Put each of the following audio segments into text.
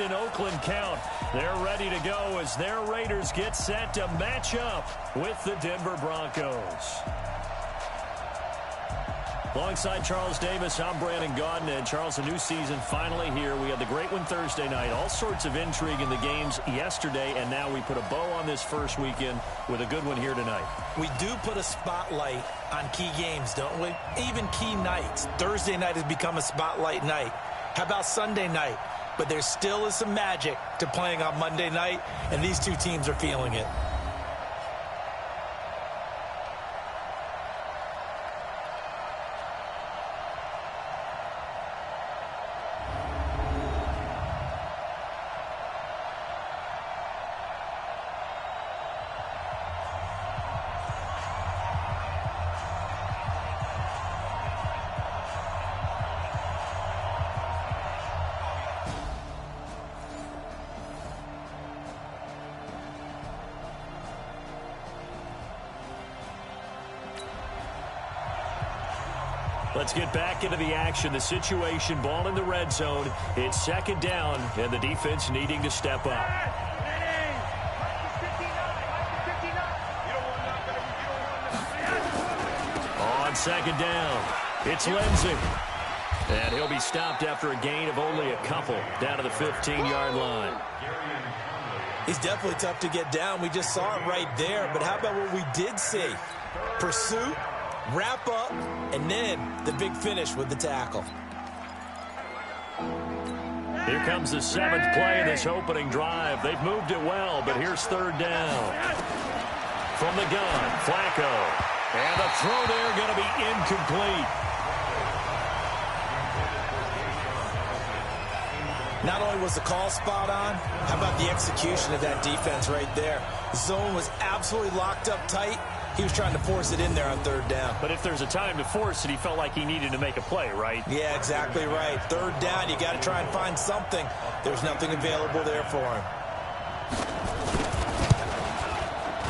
lead in Oakland count. They're ready to go as their Raiders get set to match up with the Denver Broncos. Alongside Charles Davis, I'm Brandon Gaudin. And Charles, a new season finally here. We had the great one Thursday night. All sorts of intrigue in the games yesterday, and now we put a bow on this first weekend with a good one here tonight. We do put a spotlight on key games, don't we? Even key nights. Thursday night has become a spotlight night. How about Sunday night? But there still is some magic to playing on Monday night, and these two teams are feeling it. Let's get back into the action. The situation, ball in the red zone. It's second down, and the defense needing to step up. On second down, it's Lindsey. And he'll be stopped after a gain of only a couple down to the 15-yard line. He's definitely tough to get down. We just saw it right there. But how about what we did see? Pursuit, wrap up, and then the big finish with the tackle. Here comes the seventh play of this opening drive. They've moved it well, but here's third down. From the gun, Flacco. And the throw there going to be incomplete. Not only was the call spot on, how about the execution of that defense right there? Zone was absolutely locked up tight. He was trying to force it in there on third down. But if there's a time to force it, he felt like he needed to make a play, right? Yeah, exactly right. Third down, you got to try and find something. There's nothing available there for him.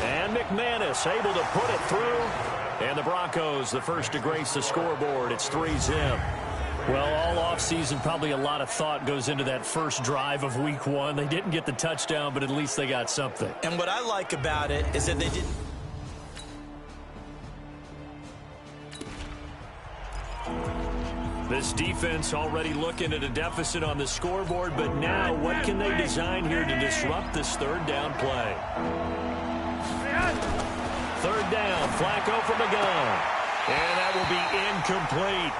And McManus able to put it through. And the Broncos, the first to grace the scoreboard. It's 3-zip. Well, all offseason, probably a lot of thought goes into that first drive of week one. They didn't get the touchdown, but at least they got something. And what I like about it is that they didn't. This defense already looking at a deficit on the scoreboard, but now what can they design here to disrupt this third down play? Third down, Flacco from the gun. And that will be incomplete.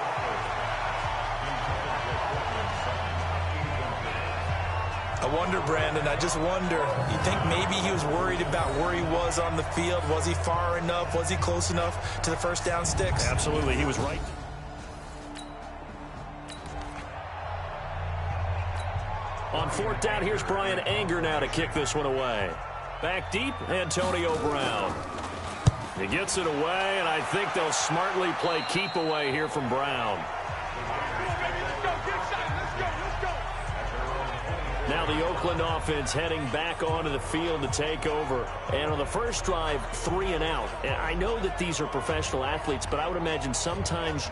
I wonder, Brandon, I just wonder, you think maybe he was worried about where he was on the field? Was he far enough? Was he close enough to the first down sticks? Absolutely, he was right. On fourth down, here's Brian Anger now to kick this one away. Back deep, Antonio Brown. He gets it away, and I think they'll smartly play keep away here from Brown. Now the Oakland offense heading back onto the field to take over. And on the first drive, 3 and out. And I know that these are professional athletes, but I would imagine sometimes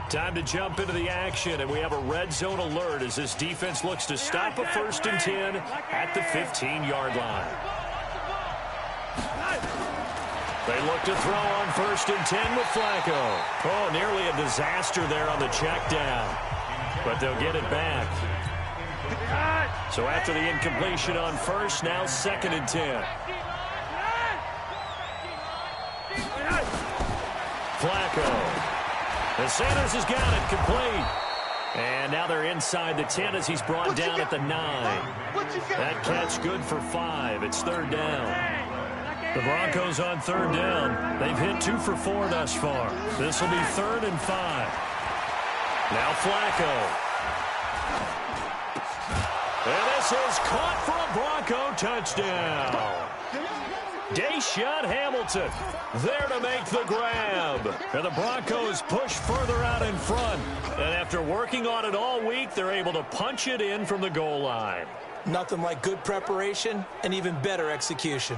time to jump into the action, and we have a red zone alert as this defense looks to stop a 1st and 10 at the 15-yard line. They look to throw on 1st and 10 with Flacco. Oh, nearly a disaster there on the check down, but they'll get it back. So after the incompletion on first, now 2nd and 10. Flacco. And Sanders has got it complete. And now they're inside the 10 as he's brought down at the 9. That catch good for 5. It's 3rd down. The Broncos on 3rd down. They've hit 2 for 4 thus far. This will be 3rd and 5. Now Flacco. And this is caught for a Bronco touchdown. Deshaun Hamilton there to make the grab. And the Broncos push further out in front. And after working on it all week, they're able to punch it in from the goal line. Nothing like good preparation and even better execution.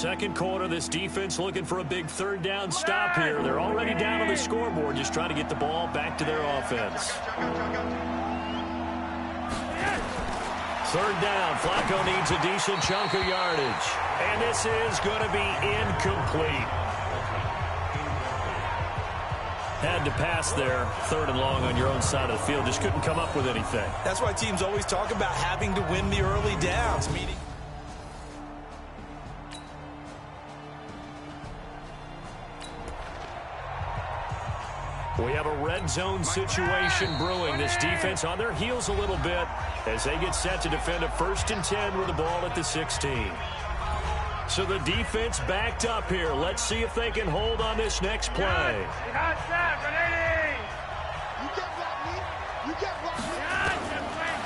second quarter. This defense looking for a big third down stop here. They're already down on the scoreboard, just trying to get the ball back to their offense. Third down. Flacco needs a decent chunk of yardage. And this is going to be incomplete. Had to pass there, third and long on your own side of the field. Just couldn't come up with anything. That's why teams always talk about having to win the early downs, meaning... We have a red zone situation brewing. This defense on their heels a little bit as they get set to defend a 1st and 10 with the ball at the 16. So the defense backed up here. Let's see if they can hold on this next play.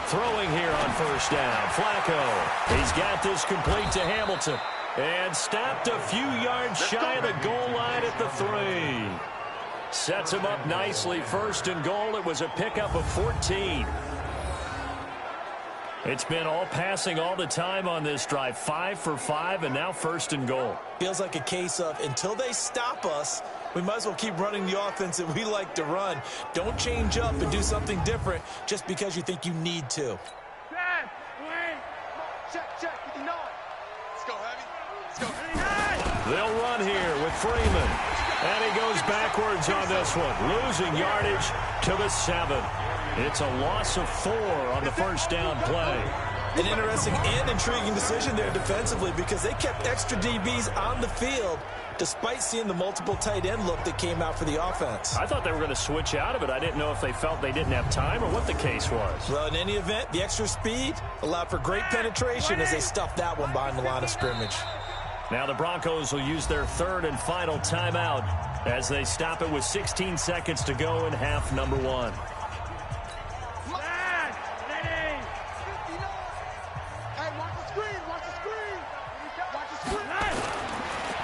Throwing here on 1st down. Flacco. He's got this complete to Hamilton. And stopped a few yards shy of the goal line at the 3. Sets him up nicely. 1st and goal. It was a pickup of 14. It's been all passing all the time on this drive. 5 for 5, and now 1st and goal. Feels like a case of until they stop us, we might as well keep running the offense that we like to run. Don't change up and do something different just because you think you need to. Let's go, Heavy. Let's go. They'll run here with Freeman. And he goes backwards on this one. Losing yardage to the 7. It's a loss of 4 on the 1st down play. An interesting and intriguing decision there defensively because they kept extra DBs on the field despite seeing the multiple tight end look that came out for the offense. I thought they were going to switch out of it. I didn't know if they felt they didn't have time or what the case was. Well, in any event, the extra speed allowed for great penetration as they stuffed that one behind the line of scrimmage. Now the Broncos will use their 3rd and final timeout as they stop it with 16 seconds to go in half number 1.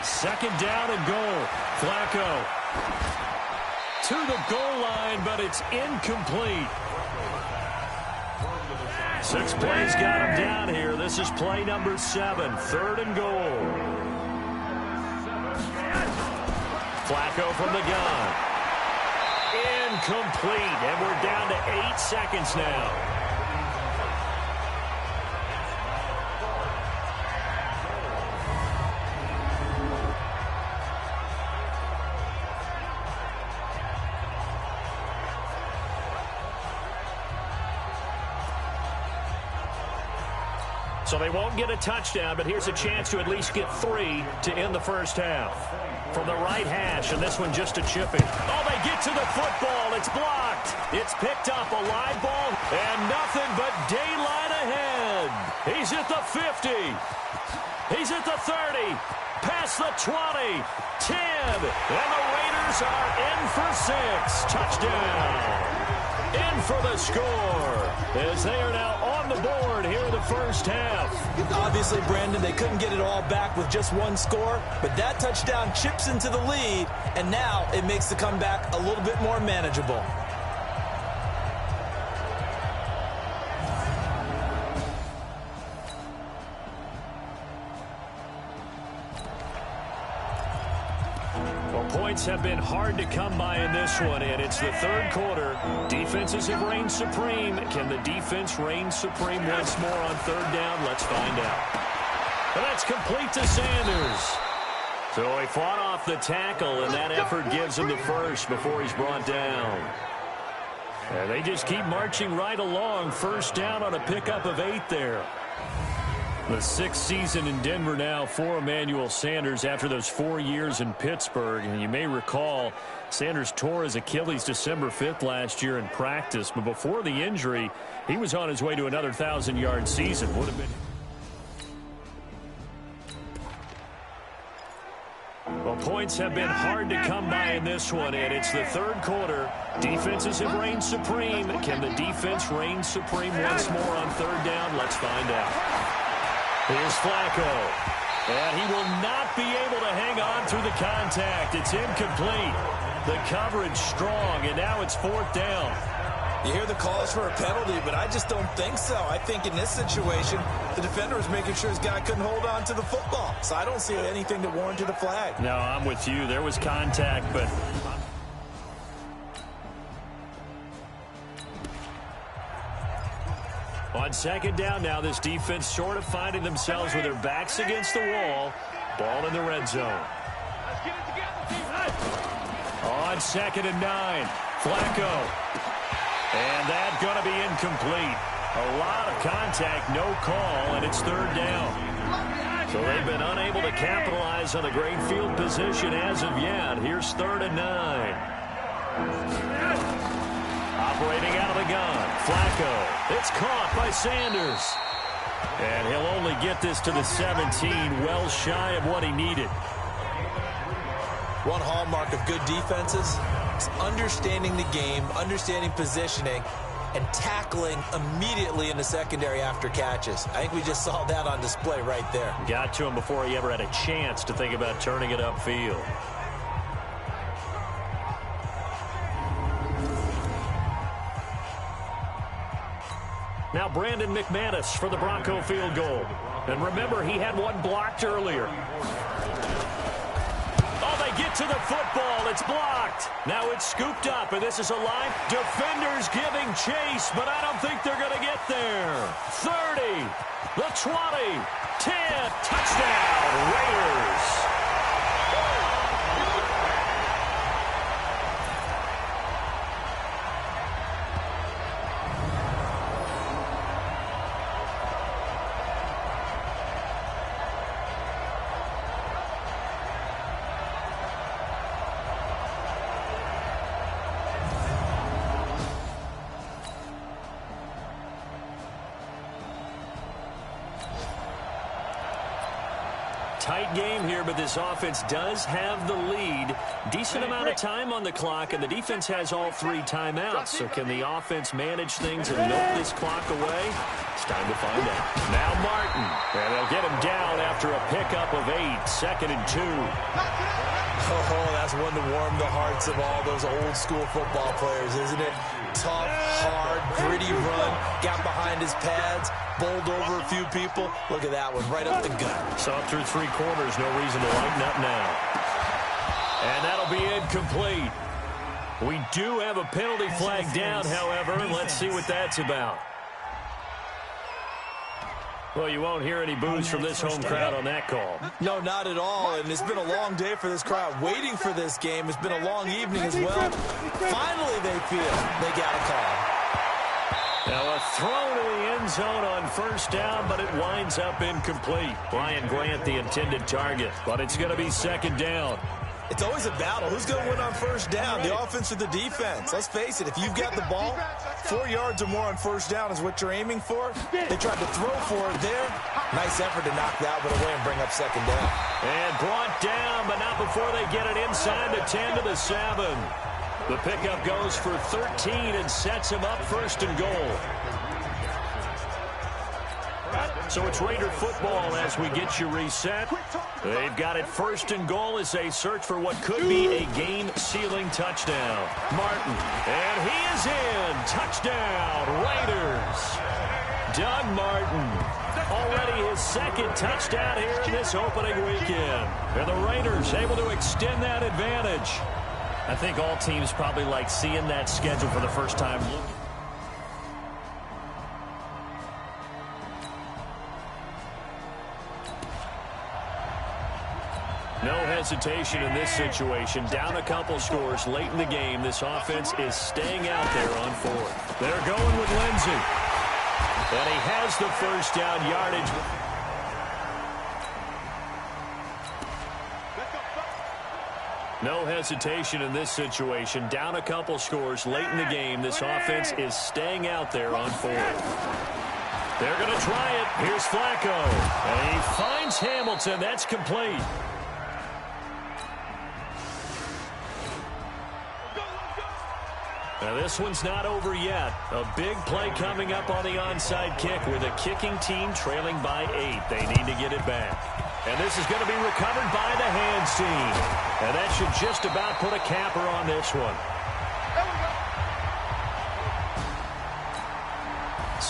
Second down and goal. Flacco to the goal line, but it's incomplete. 6 plays got him down here. This is play number 7. 3rd and goal. Flacco from the gun. Incomplete, and we're down to 8 seconds now. So they won't get a touchdown, but here's a chance to at least get 3 to end the 1st half. From the right hash, and this one just a chipping. Oh, they get to the football. It's blocked. It's picked up, a live ball, and nothing but daylight ahead. He's at the 50. He's at the 30. Past the 20. 10. And the Raiders are in for 6. Touchdown. In for the score as they are now on the board here in the 1st half. Obviously, Brandon, they couldn't get it all back with just one score, but that touchdown chips into the lead, and now it makes the comeback a little bit more manageable. Points have been hard to come by in this one, and it's the 3rd quarter. Defenses have reigned supreme. Can the defense reign supreme once more on 3rd down? Let's find out. And that's complete to Sanders. So he fought off the tackle, and that effort gives him the 1st before he's brought down. And they just keep marching right along. 1st down on a pickup of 8 there. The 6th season in Denver now for Emmanuel Sanders after those 4 years in Pittsburgh. And you may recall Sanders tore his Achilles December 5th last year in practice. But before the injury, he was on his way to another 1,000-yard season. Would have been... Well, points have been hard to come by in this one, and it's the 3rd quarter. Defenses have reigned supreme. Can the defense reign supreme once more on 3rd down? Let's find out. Here's Flacco. And he will not be able to hang on through the contact. It's incomplete. The coverage strong, and now it's 4th down. You hear the calls for a penalty, but I just don't think so. I think in this situation, the defender was making sure his guy couldn't hold on to the football. So I don't see anything that warranted a flag. No, I'm with you. There was contact, but... On second down now, this defense sort of finding themselves with their backs against the wall. Ball in the red zone. Let's get it together, team. On 2nd and 9, Flacco. And that's going to be incomplete. A lot of contact, no call, and it's 3rd down. So they've been unable to capitalize on a great field position as of yet. Here's 3rd and 9. Operating out of the gun, Flacco. It's caught by Sanders. And he'll only get this to the 17, well shy of what he needed. One hallmark of good defenses is understanding the game, understanding positioning, and tackling immediately in the secondary after catches. I think we just saw that on display right there. Got to him before he ever had a chance to think about turning it upfield. Now Brandon McManus for the Bronco field goal. And remember, he had one blocked earlier. Oh, they get to the football. It's blocked. Now it's scooped up, and this is a line. Defenders giving chase, but I don't think they're going to get there. 30, the 20, 10, touchdown, Raiders. Tight game here, but this offense does have the lead. Decent amount of time on the clock, and the defense has all 3 timeouts. So can the offense manage things and milk this clock away? It's time to find out. Now Martin, and they'll get him down after a pickup of 8, 2nd and 2. Oh, that's one to warm the hearts of all those old school football players, isn't it? Tough, hard, gritty run, got behind his pads, bowled over a few people. Look at that one, right up the gut. Saw it through 3 quarters, no reason to lighten up now. And that'll be incomplete. We do have a penalty flag down, however, and let's see what that's about. Well, you won't hear any boos from this home crowd on that call. No, not at all, and it's been a long day for this crowd. Waiting for this game. It's been a long evening as well. Finally, they feel they got a call. Now a throw to the end zone on 1st down, but it winds up incomplete. Ryan Grant, the intended target, but it's going to be 2nd down. It's always a battle. Who's going to win on 1st down, the offense or the defense? Let's face it, if you've got the ball, 4 yards or more on 1st down is what you're aiming for. They tried to throw for it there. Nice effort to knock that one away and bring up 2nd down. And brought down, but not before they get it inside the 10 to the 7. The pickup goes for 13 and sets him up 1st and goal. So it's Raider football as we get you reset. They've got it 1st and goal as they search for what could be a game-sealing touchdown. Martin, and he is in. Touchdown, Raiders. Doug Martin, already his 2nd touchdown here in this opening weekend. And the Raiders able to extend that advantage. I think all teams probably like seeing that schedule for the first time. No hesitation in this situation. Down a couple scores late in the game. This offense is staying out there on 4th. They're going with Lindsey. And he has the 1st down yardage. No hesitation in this situation. Down a couple scores late in the game. This offense is staying out there on 4th. They're going to try it. Here's Flacco. And he finds Hamilton. That's complete. Now this one's not over yet. A big play coming up on the onside kick with a kicking team trailing by 8. They need to get it back. And this is going to be recovered by the hands team. And that should just about put a capper on this one.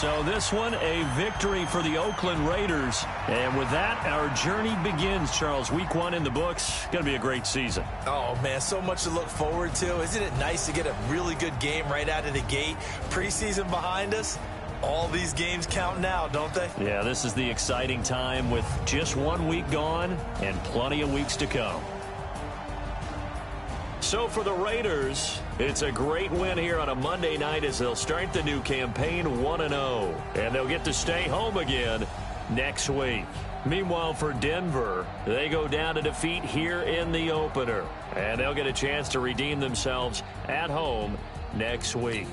So this one, a victory for the Oakland Raiders. And with that, our journey begins, Charles. Week 1 in the books. Going to be a great season. Oh, man, so much to look forward to. Isn't it nice to get a really good game right out of the gate? Preseason behind us. All these games count now, don't they? Yeah, this is the exciting time with just 1 week gone and plenty of weeks to come. So for the Raiders, it's a great win here on a Monday night as they'll start the new campaign 1-0. And they'll get to stay home again next week. Meanwhile, for Denver, they go down to defeat here in the opener. And they'll get a chance to redeem themselves at home next week.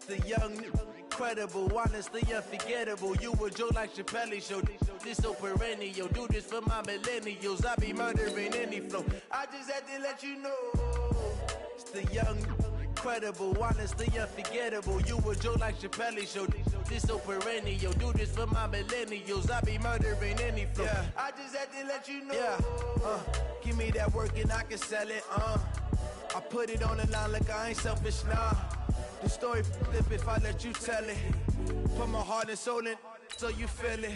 The young, incredible, honestly unforgettable. You a Joe like Chappelle show. This so perennial. Do this for my millennials. I be murdering any flow. I just had to let you know. It's the young, incredible, honestly unforgettable. You a Joe like Chappelle show. This so perennial. Do this for my millennials. I be murdering any flow. Yeah. I just had to let you know. Yeah. Give me that work and I can sell it. I put it on the line like I ain't selfish, nah. The story flip if I let you tell it. Put my heart and soul in so you feel it.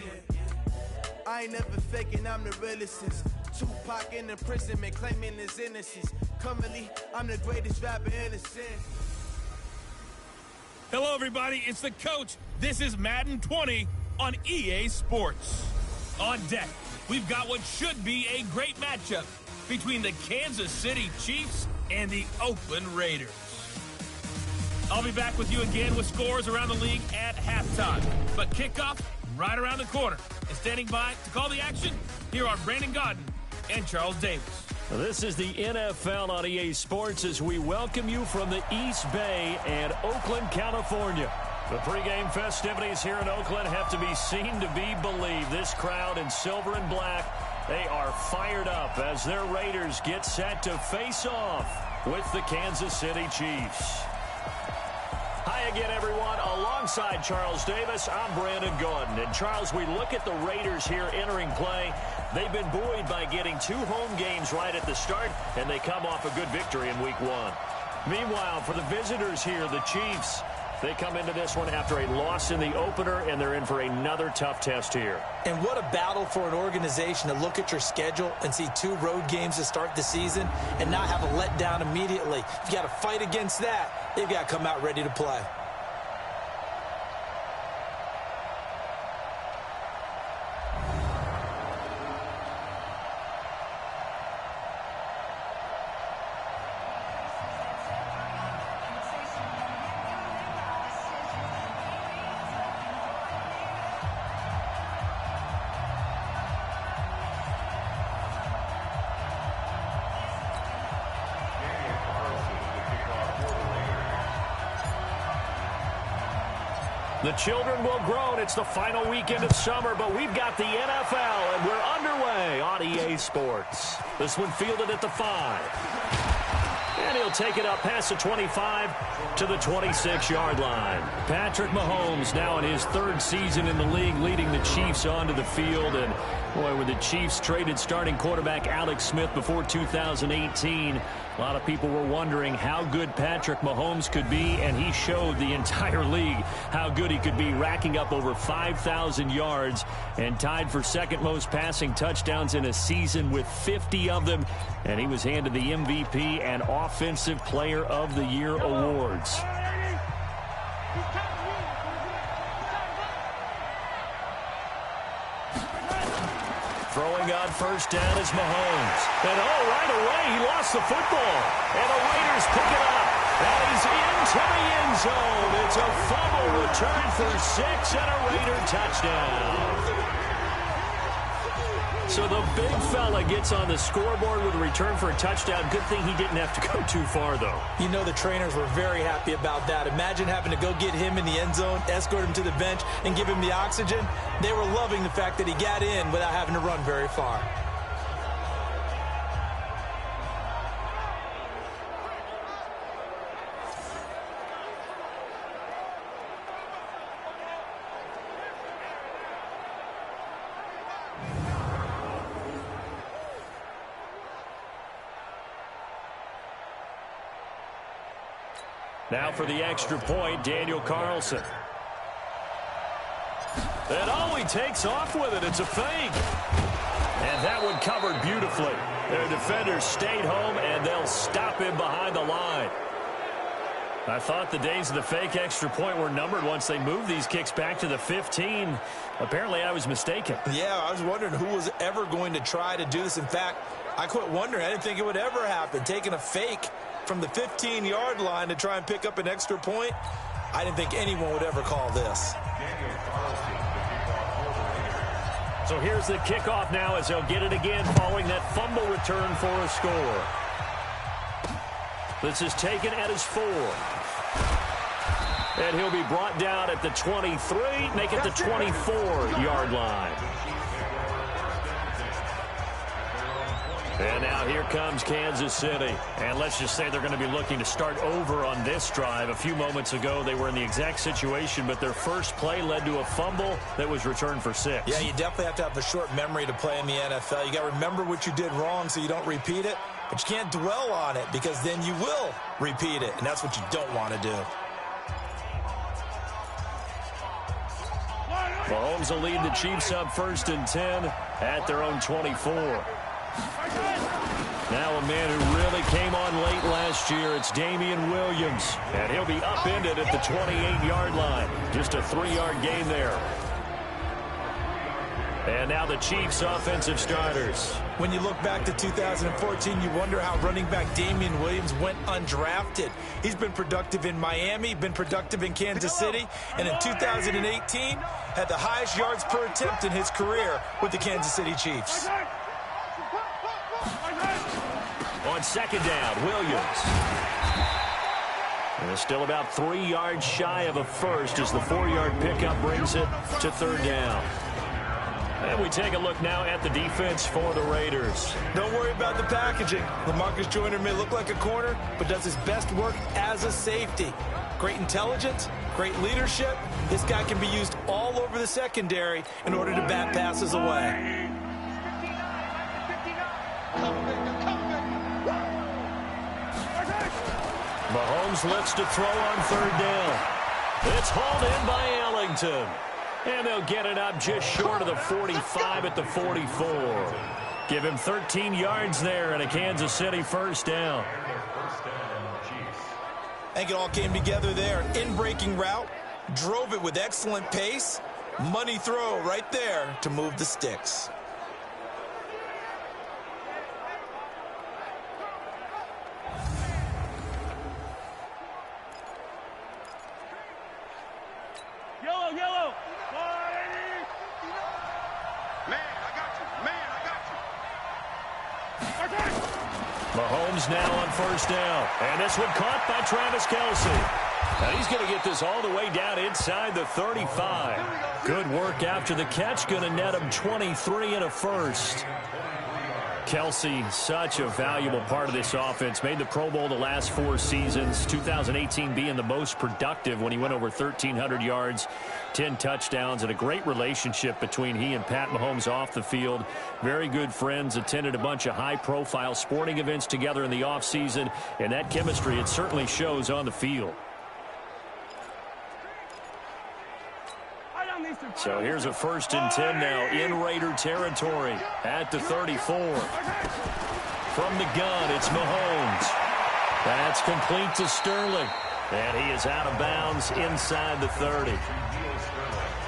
I ain't never faking, I'm the realest since Tupac in imprisonment, claiming his innocence. Currently, I'm the greatest rapper in the sense. Hello, everybody. It's the coach. This is Madden 20 on EA Sports. On deck, we've got what should be a great matchup between the Kansas City Chiefs and the Oakland Raiders. I'll be back with you again with scores around the league at halftime. But kickoff right around the corner. And standing by to call the action, here are Brandon Godden and Charles Davis. This is the NFL on EA Sports as we welcome you from the East Bay and Oakland, California. The pregame festivities here in Oakland have to be seen to be believed. This crowd in silver and black, they are fired up as their Raiders get set to face off with the Kansas City Chiefs. Hi again, everyone. Alongside Charles Davis, I'm Brandon Godden. And Charles, we look at the Raiders here entering play. They've been buoyed by getting 2 home games right at the start, and they come off a good victory in Week 1. Meanwhile, for the visitors here, the Chiefs, they come into this one after a loss in the opener, and they're in for another tough test here. And what a battle for an organization to look at your schedule and see 2 road games to start the season and not have a letdown immediately. You got to fight against that. They've got to come out ready to play. The children will groan. It's the final weekend of summer, but we've got the NFL, and we're underway on EA Sports. This one fielded at the 5. And he'll take it up past the 25 to the 26-yard line. Patrick Mahomes now in his 3rd season in the league, leading the Chiefs onto the field. And, boy, when the Chiefs traded starting quarterback Alex Smith before 2018, a lot of people were wondering how good Patrick Mahomes could be, and he showed the entire league how good he could be, racking up over 5,000 yards and tied for 2nd most passing touchdowns in a season with 50 of them. And he was handed the MVP and Offensive Player of the Year awards. Throwing on first down is Mahomes. And right away he lost the football. And the Raiders pick it up. And he's into the end zone. It's a fumble return for 6 and a Raider touchdown. So the big fella gets on the scoreboard with a return for a touchdown. Good thing he didn't have to go too far, though. You know the trainers were very happy about that. Imagine having to go get him in the end zone, escort him to the bench, and give him the oxygen. They were loving the fact that he got in without having to run very far. Now for the extra point, Daniel Carlson. And oh, he takes off with it. It's a fake. And that one covered beautifully. Their defenders stayed home, and they'll stop him behind the line. I thought the days of the fake extra point were numbered once they moved these kicks back to the 15. Apparently, I was mistaken. Yeah, I was wondering who was ever going to try to do this. In fact, I quit wondering. I didn't think it would ever happen. Taking a fake from the 15-yard line to try and pick up an extra point, I didn't think anyone would ever call this. So here's the kickoff now as they'll get it again following that fumble return for a score. This is taken at his 4. And he'll be brought down at the 23, make it the 24-yard line. And now here comes Kansas City. And let's just say they're going to be looking to start over on this drive. A few moments ago, they were in the exact situation, but their first play led to a fumble that was returned for 6. Yeah, you definitely have to have a short memory to play in the NFL. You got to remember what you did wrong so you don't repeat it, but you can't dwell on it because then you will repeat it, and that's what you don't want to do. Mahomes will lead the Chiefs up 1st and 10 at their own 24. Now a man who really came on late last year, it's Damian Williams. And he'll be upended at the 28-yard line. Just a 3-yard gain there. And now the Chiefs offensive starters. When you look back to 2014, you wonder how running back Damian Williams went undrafted. He's been productive in Miami, been productive in Kansas City, and in 2018 had the highest yards per attempt in his career with the Kansas City Chiefs. On 2nd down, Williams. And it's still about 3 yards shy of a first as the 4-yard pickup brings it to 3rd down. And we take a look now at the defense for the Raiders. Don't worry about the packaging. LaMarcus Joyner may look like a corner, but does his best work as a safety. Great intelligence, great leadership. This guy can be used all over the secondary in order to bat passes away. Mahomes looks to throw on 3rd down. It's hauled in by Ellington. And they'll get it up just short of the 45 at the 44. Give him 13 yards there and a Kansas City 1st down. I think it all came together there. In-breaking route, drove it with excellent pace. Money throw right there to move the sticks. Yellow. Mahomes now on 1st down. And this one caught by Travis Kelce. And he's going to get this all the way down inside the 35. Good work after the catch. Going to net him 23 and a first. Kelce, such a valuable part of this offense. Made the Pro Bowl the last 4 seasons. 2018 being the most productive when he went over 1,300 yards, 10 touchdowns, and a great relationship between he and Pat Mahomes off the field. Very good friends. Attended a bunch of high-profile sporting events together in the offseason. And that chemistry, it certainly shows on the field. So here's a 1st and 10 now in Raider territory at the 34. From the gun, it's Mahomes. That's complete to Sterling. And he is out of bounds inside the 30.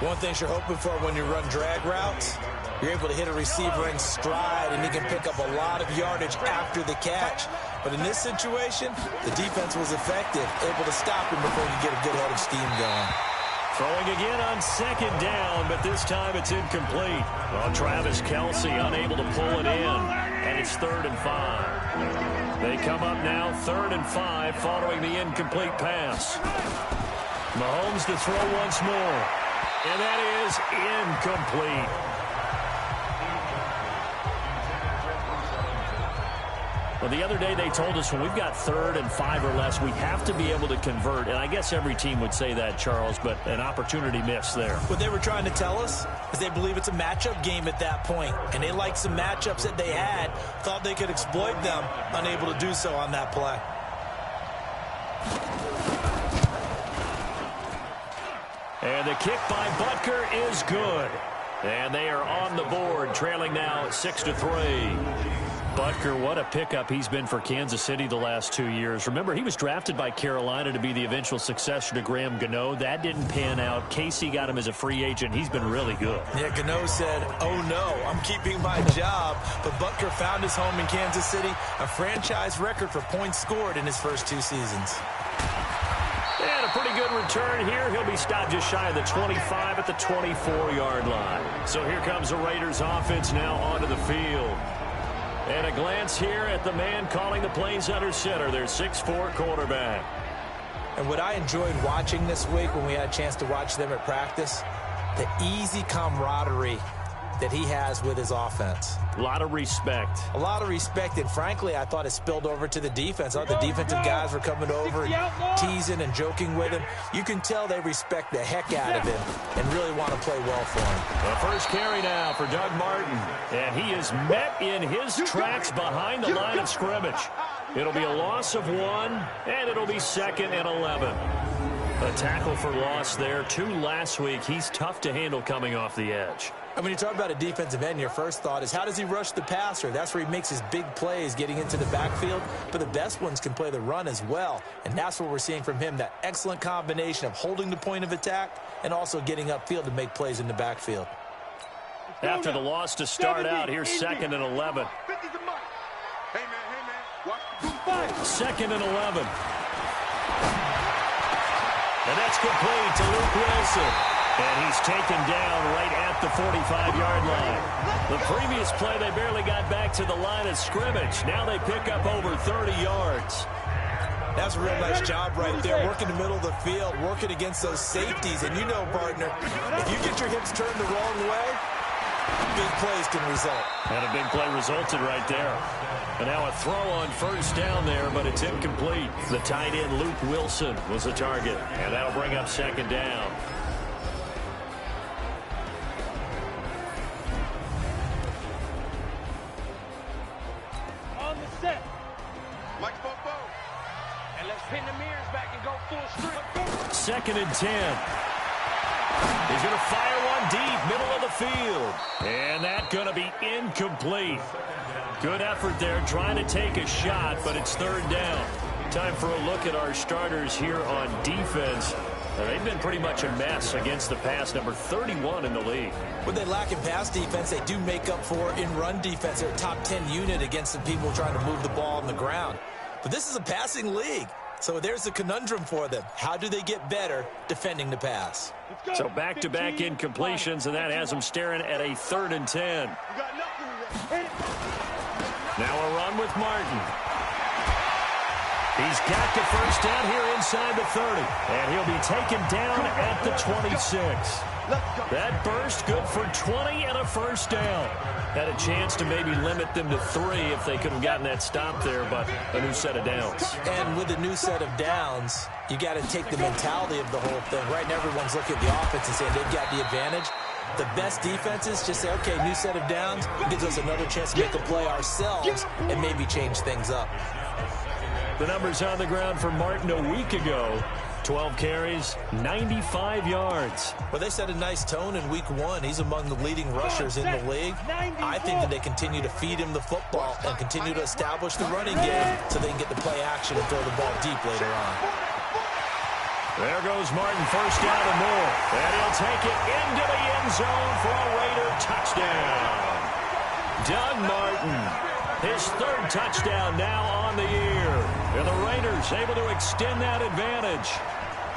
One thing you're hoping for when you run drag routes, you're able to hit a receiver in stride, and he can pick up a lot of yardage after the catch. But in this situation, the defense was effective, able to stop him before you get a good head of steam going. Throwing again on 2nd down, but this time it's incomplete. Well, Travis Kelce unable to pull it in, and it's 3rd and 5. They come up now 3rd and 5 following the incomplete pass. Mahomes to throw once more, and that is incomplete. Well, the other day they told us when we've got 3rd and 5 or less, we have to be able to convert. And I guess every team would say that, Charles, but an opportunity missed there. What they were trying to tell us is they believe it's a matchup game at that point. And they liked some matchups that they had, thought they could exploit them, unable to do so on that play. And the kick by Butker is good. And they are on the board, trailing now 6-3. Butker, what a pickup he's been for Kansas City the last 2 years. Remember, he was drafted by Carolina to be the eventual successor to Graham Gano. That didn't pan out. Casey got him as a free agent. He's been really good. Yeah, Gano said, oh no, I'm keeping my job. But Butker found his home in Kansas City, a franchise record for points scored in his first 2 seasons. And a pretty good return here. He'll be stopped just shy of the 25 at the 24-yard line. So here comes the Raiders offense now onto the field. And a glance here at the man calling the plays under center, their 6'4" quarterback. And what I enjoyed watching this week when we had a chance to watch them at practice, the easy camaraderie that he has with his offense. A lot of respect. A lot of respect, and frankly, I thought it spilled over to the defense. I thought the defensive guys were coming over and teasing and joking with him. You can tell they respect the heck out of him and really want to play well for him. The first carry now for Doug Martin, and he is met in his tracks behind the line of scrimmage. It'll be a loss of 1, and it'll be 2nd and 11. A tackle for loss there, 2 last week. He's tough to handle coming off the edge. And when you talk about a defensive end, your first thought is, how does he rush the passer? That's where he makes his big plays getting into the backfield. But the best ones can play the run as well. And that's what we're seeing from him, that excellent combination of holding the point of attack and also getting upfield to make plays in the backfield. After the loss to start out, here's 2nd and 11. 2nd and 11. And that's complete to Luke Wilson. And he's taken down right at the 45-yard line. The previous play, they barely got back to the line of scrimmage. Now they pick up over 30 yards. That's a real nice job right there, working the middle of the field, working against those safeties. And you know, partner, if you get your hips turned the wrong way, big plays can result. And a big play resulted right there. And now a throw on first down there, but it's incomplete. The tight end, Luke Wilson, was the target. And that'll bring up 2nd down. On the set. Like Bobo. And let's pin the mirrors back and go full strip. 2nd and 10. He's going to fire one deep, middle of the field. And that's going to be incomplete. Good effort there, trying to take a shot, but it's 3rd down. Time for a look at our starters here on defense. They've been pretty much a mess against the pass, number 31 in the league. When they lack in pass defense, they do make up for in run defense. They're a top 10 unit against the people trying to move the ball on the ground. But this is a passing league. So there's a conundrum for them. How do they get better defending the pass? So back-to-back incompletions, and that has them staring at a 3rd and 10. Now a run with Martin. He's got the first down here inside the 30. And he'll be taken down at the 26. That burst good for 20 and a first down. Had a chance to maybe limit them to 3 if they could have gotten that stop there, but a new set of downs. And with a new set of downs, you got to take the mentality of the whole thing. Right now, everyone's looking at the offense and saying they've got the advantage. The best defenses just say, okay, new set of downs. It gives us another chance to make a play ourselves and maybe change things up. The numbers on the ground for Martin a week ago. 12 carries, 95 yards. Well, they set a nice tone in week 1. He's among the leading rushers in the league. I think that they continue to feed him the football and continue to establish the running game so they can get the play action and throw the ball deep later on. There goes Martin, first down and more. And he'll take it into the end zone for a Raider touchdown. Doug Martin, his 3rd touchdown now on the year. And the Raiders able to extend that advantage.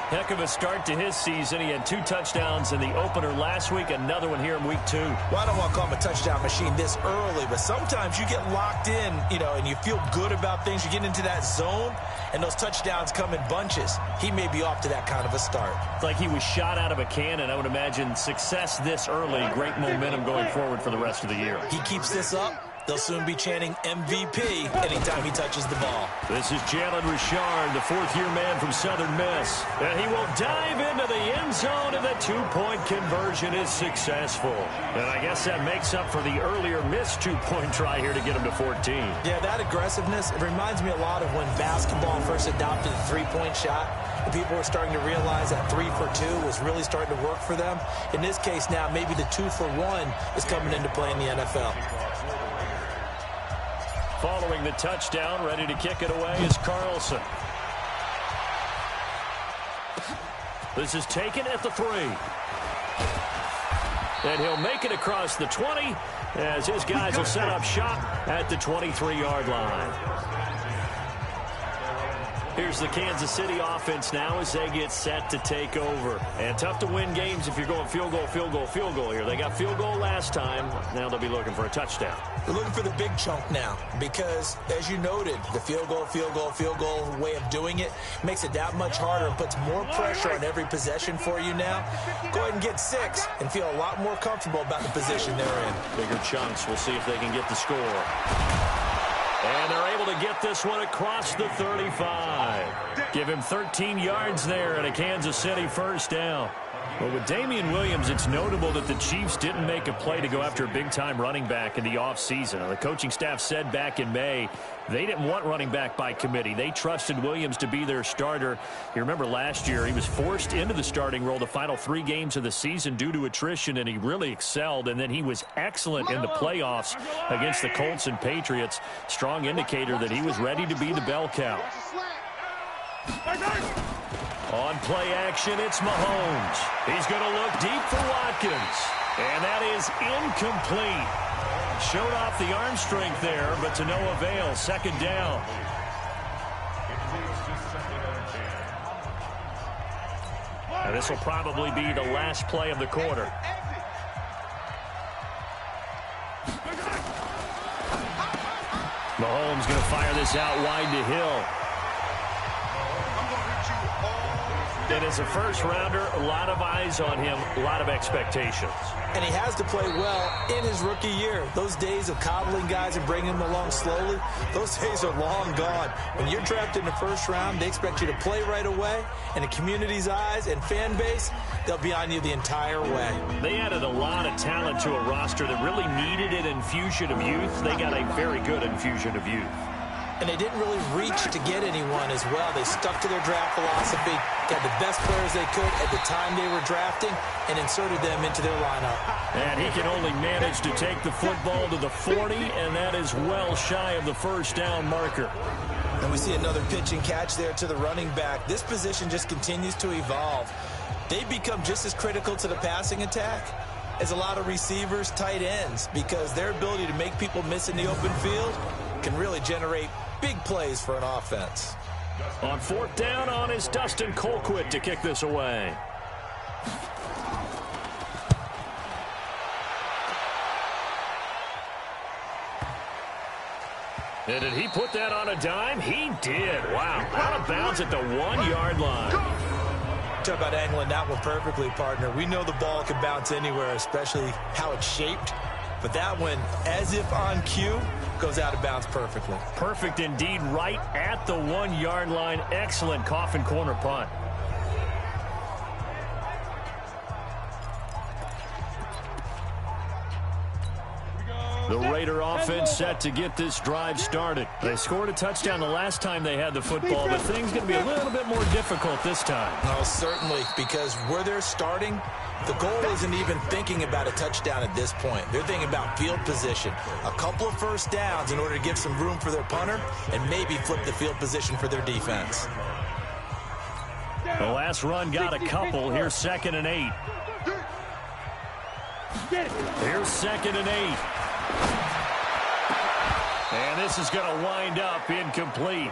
Heck of a start to his season. He had 2 touchdowns in the opener last week, another one here in week 2. Well, I don't want to call him a touchdown machine this early, but sometimes you get locked in, and you feel good about things. You get into that zone, and those touchdowns come in bunches. He may be off to that kind of a start. It's like he was shot out of a cannon. I would imagine success this early, great momentum going forward for the rest of the year. He keeps this up, They'll soon be chanting MVP anytime he touches the ball. This is Jalen Richard, the fourth-year man from Southern Miss. And he will dive into the end zone, and the two-point conversion is successful. And I guess that makes up for the earlier missed two-point try here to get him to 14. Yeah, that aggressiveness, it reminds me a lot of when basketball first adopted the three-point shot. And people were starting to realize that 3 for 2 was really starting to work for them. In this case now, maybe the 2 for 1 is coming into play in the NFL. Following the touchdown, ready to kick it away is Carlson. This is taken at the 3. And he'll make it across the 20 as his guys will set up shop at the 23-yard line. Here's the Kansas City offense now as they get set to take over. And tough to win games if you're going field goal, field goal, field goal here. They got field goal last time. Now they'll be looking for a touchdown. They're looking for the big chunk now because, as you noted, the field goal way of doing it makes it that much harder and puts more pressure on every possession for you now. Go ahead and get 6 and feel a lot more comfortable about the position they're in. Bigger chunks. We'll see if they can get the score. And they're able to get this one across the 35. Give him 13 yards there and a Kansas City first down. Well, with Damian Williams, it's notable that the Chiefs didn't make a play to go after a big-time running back in the offseason. The coaching staff said back in May they didn't want running back by committee. They trusted Williams to be their starter. You remember last year he was forced into the starting role the final 3 games of the season due to attrition, and he really excelled. And then he was excellent in the playoffs against the Colts and Patriots. Strong indicator that he was ready to be the bell cow. On play action, it's Mahomes. He's going to look deep for Watkins. And that is incomplete. Showed off the arm strength there, but to no avail. Second down. Now this will probably be the last play of the quarter. Mahomes going to fire this out wide to Hill. And as a first-rounder, a lot of eyes on him, a lot of expectations. And he has to play well in his rookie year. Those days of coddling guys and bringing them along slowly, those days are long gone. When you're drafted in the first round, they expect you to play right away. And the community's eyes and fan base, they'll be on you the entire way. They added a lot of talent to a roster that really needed an infusion of youth. They got a very good infusion of youth. And they didn't really reach to get anyone as well. They stuck to their draft philosophy, got the best players they could at the time they were drafting, and inserted them into their lineup. And he can only manage to take the football to the 40, and that is well shy of the first down marker. And we see another pitch and catch there to the running back. This position just continues to evolve. They become just as critical to the passing attack as a lot of receivers, tight ends, because their ability to make people miss in the open field can really generate big plays for an offense. On fourth down on is Dustin Colquitt to kick this away. And did he put that on a dime? He did. Wow. Out of bounds at the 1-yard line. Talk about angling that one perfectly, partner. We know the ball can bounce anywhere, especially how it's shaped. But that one, as if on cue, goes out of bounds perfectly. Perfect indeed, right at the 1-yard line. Excellent coffin corner punt. The Raider offense set to get this drive started. They scored a touchdown the last time they had the football, but things going to be a little bit more difficult this time. Oh, certainly, because where they're starting, the goal isn't even thinking about a touchdown at this point. They're thinking about field position. A couple of first downs in order to give some room for their punter and maybe flip the field position for their defense. The last run got a couple. Here's 2nd and 8. Here's 2nd and 8. And this is going to wind up incomplete.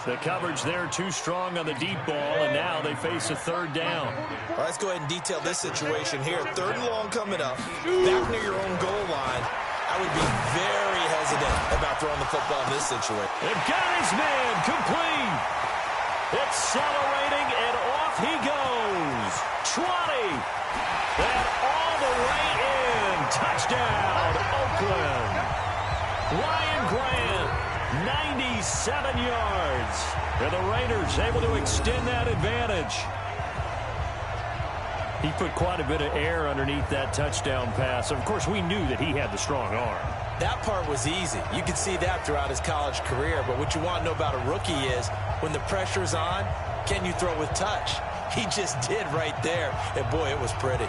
The coverage there too strong on the deep ball, and now they face a 3rd down. All right, let's go ahead and detail this situation here. 3rd and long coming up, back near your own goal line. I would be very hesitant about throwing the football in this situation. And got his man complete. Accelerating, and off he goes. 20. And all the way in. Touchdown, Oakland. 57 yards. And the Raiders able to extend that advantage. He put quite a bit of air underneath that touchdown pass. Of course, we knew that he had the strong arm. That part was easy. You could see that throughout his college career. But what you want to know about a rookie is when the pressure's on, can you throw with touch? He just did right there. And, boy, it was pretty.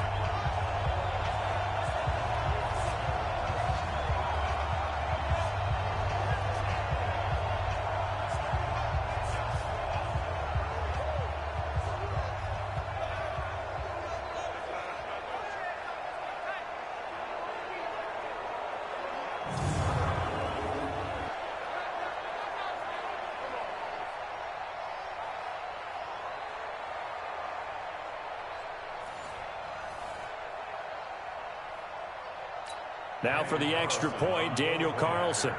Now for the extra point, Daniel Carlson.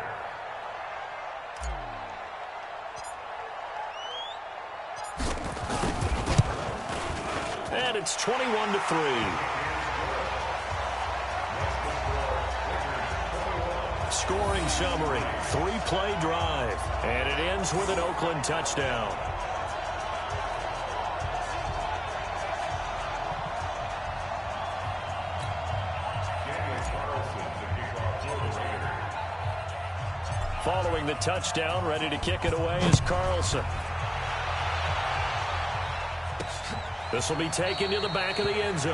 And it's 21-3. Scoring summary, 3-play drive. And it ends with an Oakland touchdown. Following the touchdown, ready to kick it away is Carlson. This will be taken to the back of the end zone.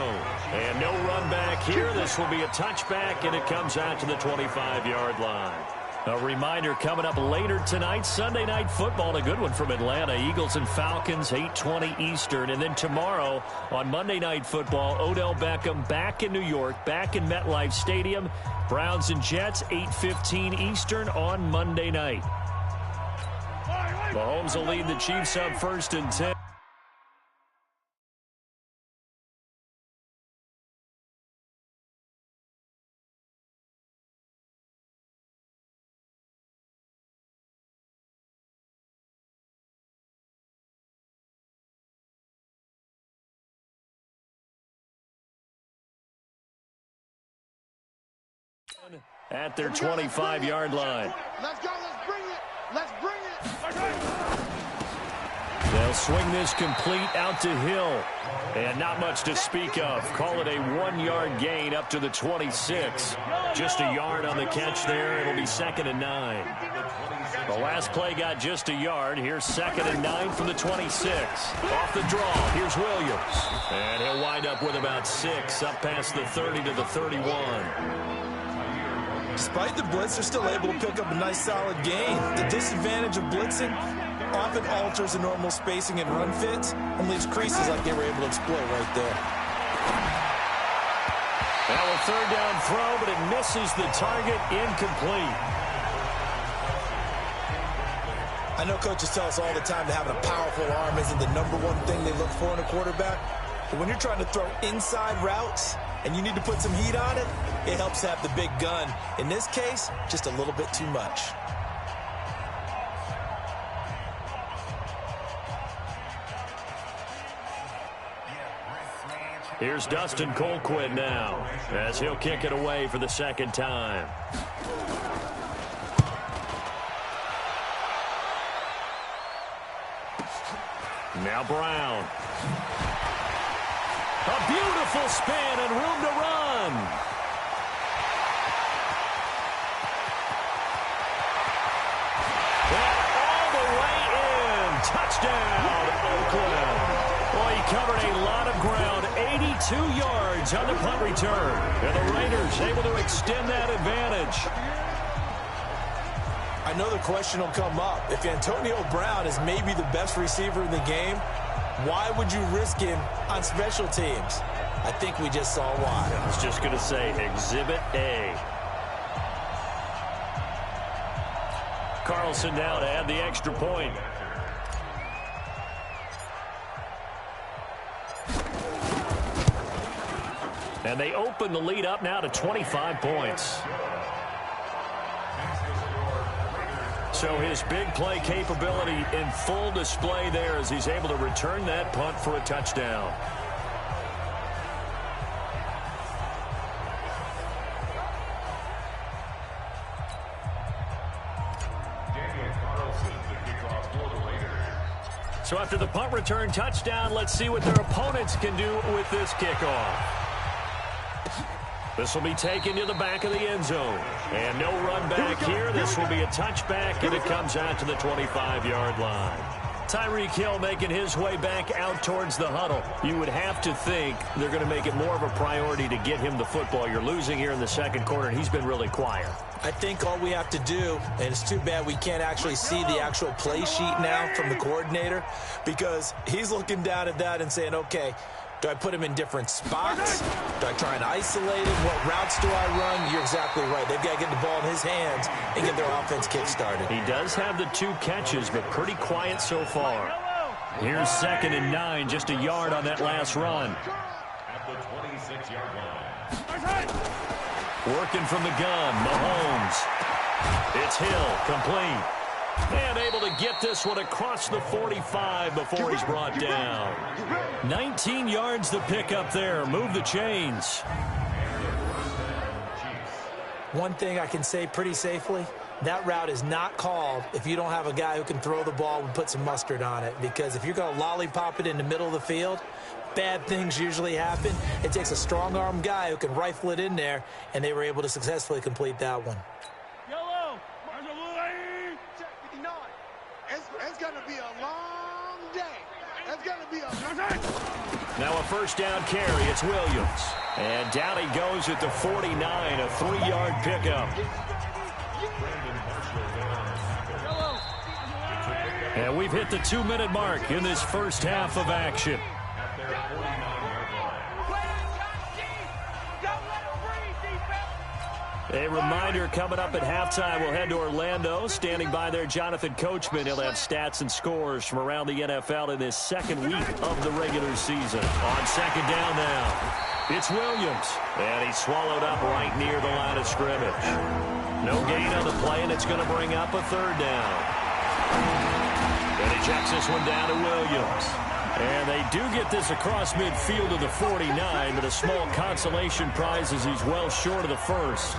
And no run back here. This will be a touchback, and it comes out to the 25-yard line. A reminder coming up later tonight, Sunday Night Football, a good one from Atlanta. Eagles and Falcons, 8:20 Eastern. And then tomorrow on Monday Night Football, Odell Beckham back in New York, back in MetLife Stadium. Browns and Jets, 8:15 Eastern on Monday night. Mahomes will lead the Chiefs up 1st and 10. At their 25-yard line. Let's go. Let's bring it. Let's bring it. They'll swing this complete out to Hill. And not much to speak of. Call it a 1-yard gain up to the 26. Just a yard on the catch there. It'll be 2nd and 9. The last play got just a yard. Here's 2nd and 9 from the 26. Off the draw. Here's Williams. And he'll wind up with about 6 up past the 30 to the 31. Despite the blitz, they're still able to pick up a nice solid gain. The disadvantage of blitzing often alters the normal spacing and run fits and leaves creases like they were able to exploit right there. Now a 3rd down throw, but it misses the target, incomplete. I know coaches tell us all the time that having a powerful arm isn't the #1 thing they look for in a quarterback. But when you're trying to throw inside routes and you need to put some heat on it, it helps have the big gun. In this case, just a little bit too much. Here's Dustin Colquitt now as he'll kick it away for the 2nd time. Now Brown. A beautiful spin and room to run. And all the way in. Touchdown, Oakland. Well, he covered a lot of ground. 82 yards on the punt return. And the Raiders able to extend that advantage. I know the question will come up. If Antonio Brown is maybe the best receiver in the game, why would you risk him on special teams? I think we just saw why. I was just going to say Exhibit A. Carlson now to add the extra point. And they open the lead up now to 25 points. So his big play capability in full display there as he's able to return that punt for a touchdown. So after the punt return touchdown, let's see what their opponents can do with this kickoff. This will be taken to the back of the end zone. And no run back here. This will be a touchback, and it comes out to the 25-yard line. Tyreek Hill making his way back out towards the huddle. You would have to think they're going to make it more of a priority to get him the football. You're losing here in the second quarter, and he's been really quiet. I think all we have to do, and it's too bad we can't actually see the actual play sheet now from the coordinator, because he's looking down at that and saying, okay, do I put him in different spots? Do I try and isolate him? What routes do I run? You're exactly right. They've got to get the ball in his hands and get their offense kick-started. He does have the 2 catches, but pretty quiet so far. Here's 2nd and 9, just a yard on that last run. At the 26-yard line. Working from the gun, Mahomes. It's Hill, complete. And able to get this one across the 45 before he's brought down. 19 yards to pick up there. Move the chains. One thing I can say pretty safely, that route is not called if you don't have a guy who can throw the ball and put some mustard on it. Because if you're going to lollipop it in the middle of the field, bad things usually happen. It takes a strong-arm guy who can rifle it in there, and they were able to successfully complete that one. It's going to be a long day. It's going to be a... Now a first down carry. It's Williams. And down he goes at the 49, a 3-yard pickup. And we've hit the 2-minute mark in this first half of action. A reminder coming up at halftime, we'll head to Orlando. Standing by there, Jonathan Coachman. He'll have stats and scores from around the NFL in this second week of the regular season. On second down now, it's Williams. And he's swallowed up right near the line of scrimmage. No gain on the play, and it's going to bring up a 3rd down. And he checks this one down to Williams. And they do get this across midfield to the 49, but a small consolation prize as he's well short of the first.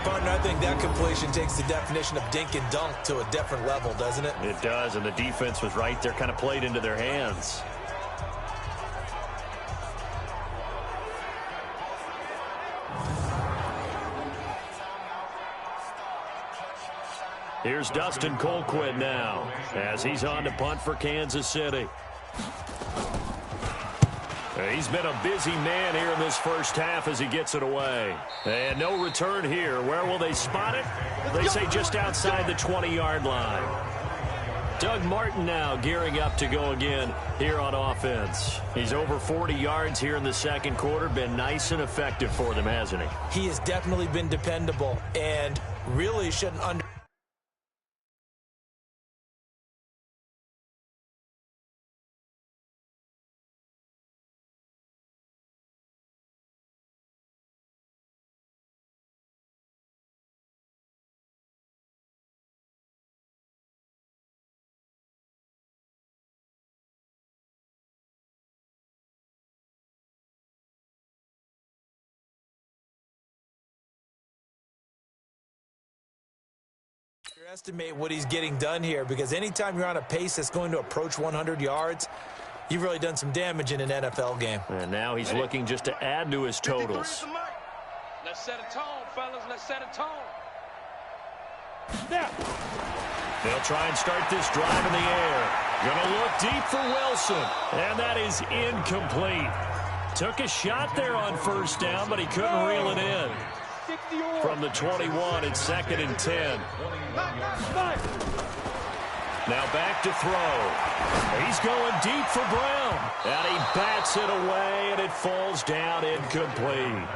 Partner, I think that completion takes the definition of dink and dunk to a different level, doesn't it? It does, and the defense was right there, kind of played into their hands. Here's Dustin Colquitt now, as he's on to punt for Kansas City. He's been a busy man here in this first half as he gets it away. And no return here. Where will they spot it? They say just outside the 20-yard line. Doug Martin now gearing up to go again here on offense. He's over 40 yards here in the second quarter. Been nice and effective for them, hasn't he? He has definitely been dependable and really shouldn't underestimate what he's getting done here, because anytime you're on a pace that's going to approach 100 yards, you've really done some damage in an NFL game. And now he's looking just to add to his totals. Let's set a tone, fellas. Let's set a tone. Now. They'll try and start this drive in the air. Gonna look deep for Wilson. And that is incomplete. Took a shot there on first down, but he couldn't reel it in. From the 21, it's 2nd and 10. Now back to throw. He's going deep for Brown. And he bats it away, and it falls down incomplete.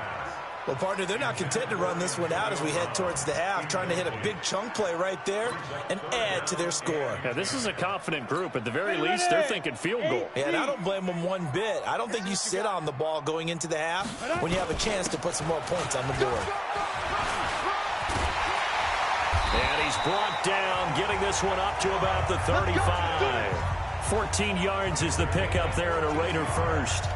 Well, partner, they're not content to run this one out as we head towards the half, trying to hit a big chunk play right there and add to their score. Yeah, this is a confident group. At the very least, they're thinking field goal. Yeah, and I don't blame them one bit. I don't think you sit on the ball going into the half when you have a chance to put some more points on the board. And he's brought down, getting this one up to about the 35. 14 yards is the pickup there at a Raider first.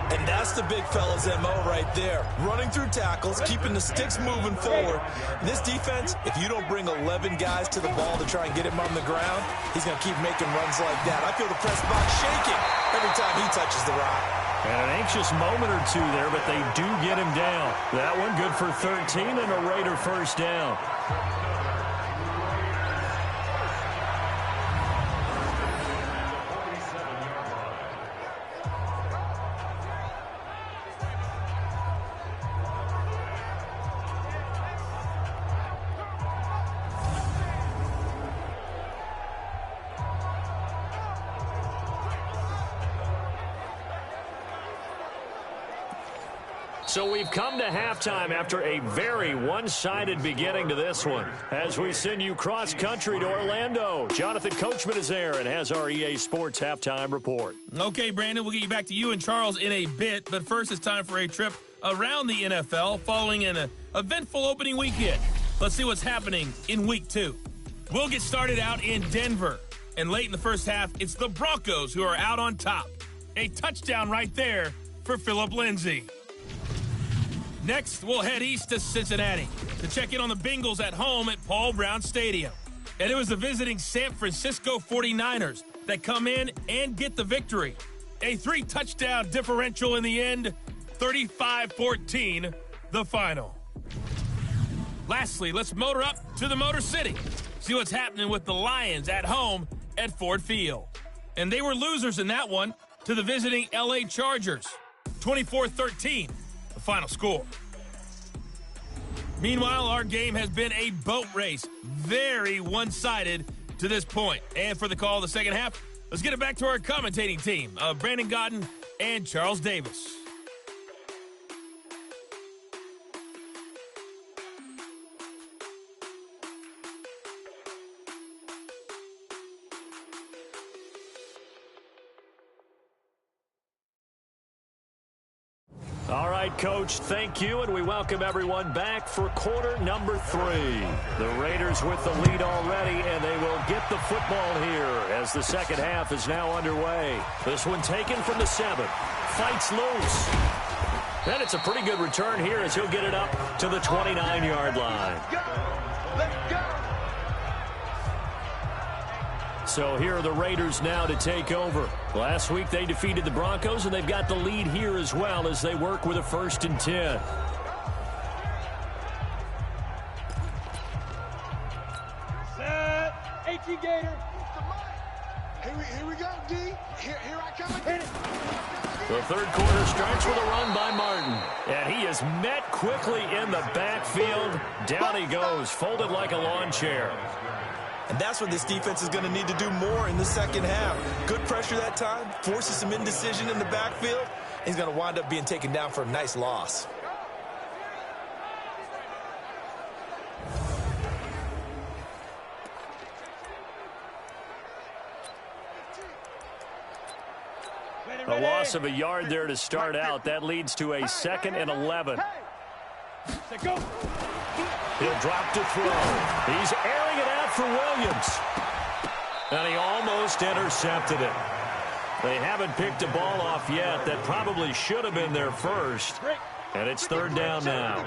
And that's the big fella's MO right there. Running through tackles, keeping the sticks moving forward. This defense, if you don't bring 11 guys to the ball to try and get him on the ground, he's going to keep making runs like that. I feel the press box shaking every time he touches the rock. And an anxious moment or two there, but they do get him down. That one good for 13 and a Raider first down. So we've come to halftime after a very one-sided beginning to this one. As we send you cross-country to Orlando, Jonathan Coachman is there and has our EA Sports halftime report. Okay, Brandon, we'll get you back to you and Charles in a bit, but first it's time for a trip around the NFL following an eventful opening weekend. Let's see what's happening in Week 2. We'll get started out in Denver, and late in the first half, it's the Broncos who are out on top. A touchdown right there for Phillip Lindsay. Next, we'll head east to Cincinnati to check in on the Bengals at home at Paul Brown Stadium. And it was the visiting San Francisco 49ers that come in and get the victory. A 3-touchdown differential in the end, 35-14, the final. Lastly, let's motor up to the Motor City. See what's happening with the Lions at home at Ford Field. And they were losers in that one to the visiting LA Chargers, 24-13. Final score. Meanwhile, our game has been a boat race. Very one-sided to this point. And for the call of the second half, let's get it back to our commentating team of Brandon Godden and Charles Davis. All right, Coach, thank you, and we welcome everyone back for quarter number 3. The Raiders with the lead already, and they will get the football here as the second half is now underway. This one taken from the 7. Fights loose. And it's a pretty good return here as he'll get it up to the 29-yard line. Let's go. So here are the Raiders now to take over. Last week they defeated the Broncos, and they've got the lead here as well as they work with a 1st and 10. Set. 18 Gator. Here we go, D. Here I come again. The third quarter starts with a run by Martin. And he is met quickly in the backfield. Down he goes, folded like a lawn chair. And that's what this defense is going to need to do more in the second half. Good pressure that time, forces some indecision in the backfield. He's going to wind up being taken down for a nice loss. A loss of a yard there to start out. That leads to a 2nd and 11. Go. He'll drop to throw. He's airing it out for Williams. And he almost intercepted it. They haven't picked a ball off yet. That probably should have been their first. And it's 3rd down now.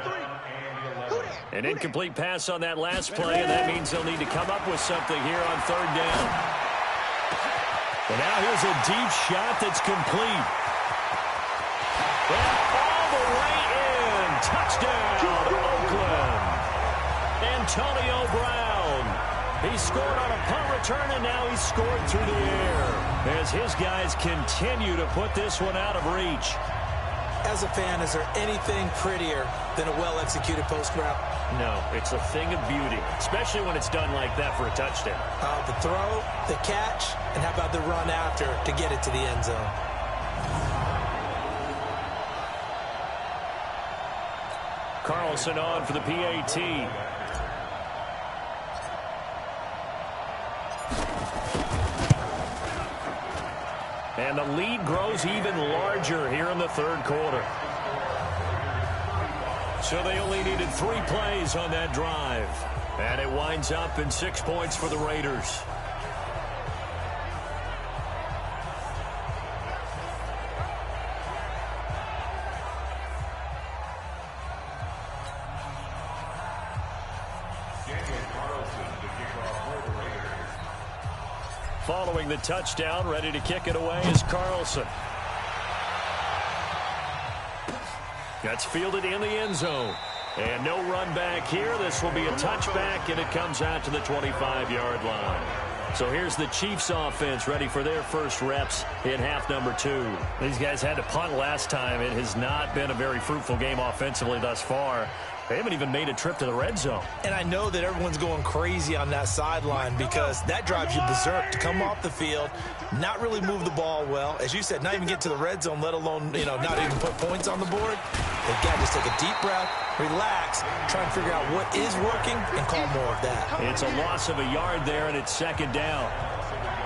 An incomplete pass on that last play, and that means they'll need to come up with something here on 3rd down. And now here's a deep shot that's complete. And all the way in. Touchdown, Oakland. Antonio Brown. He scored on a punt return, and now he's scored through the air as his guys continue to put this one out of reach. As a fan, is there anything prettier than a well-executed post route? No, it's a thing of beauty, especially when it's done like that for a touchdown. The throw, the catch, and how about the run after to get it to the end zone? Carlson on for the PAT. And the lead grows even larger here in the 3rd quarter. So they only needed 3 plays on that drive. And it winds up in 6 points for the Raiders. following the touchdown. Ready to kick it away is Carlson. That's fielded in the end zone. And no run back here. This will be a touchback, and it comes out to the 25-yard line. So here's the Chiefs offense ready for their first reps in half number 2. These guys had to punt last time. It has not been a very fruitful game offensively thus far. They haven't even made a trip to the red zone. And I know that everyone's going crazy on that sideline because that drives you berserk to come off the field, not really move the ball well. As you said, not even get to the red zone, let alone, not even put points on the board. They've got to just take a deep breath, relax, try and figure out what is working, and call more of that. It's a loss of a yard there, and it's second down.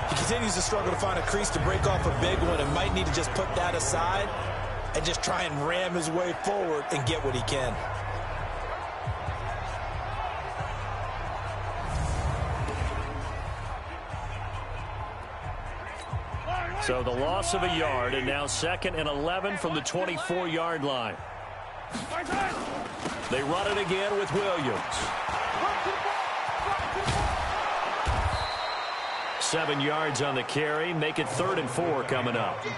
He continues to struggle to find a crease to break off a big one and might need to just put that aside and just try and ram his way forward and get what he can. So the loss of a yard, and now 2nd and 11 from the 24-yard line. They run it again with Williams. 7 yards on the carry. Make it 3rd and 4 coming up. He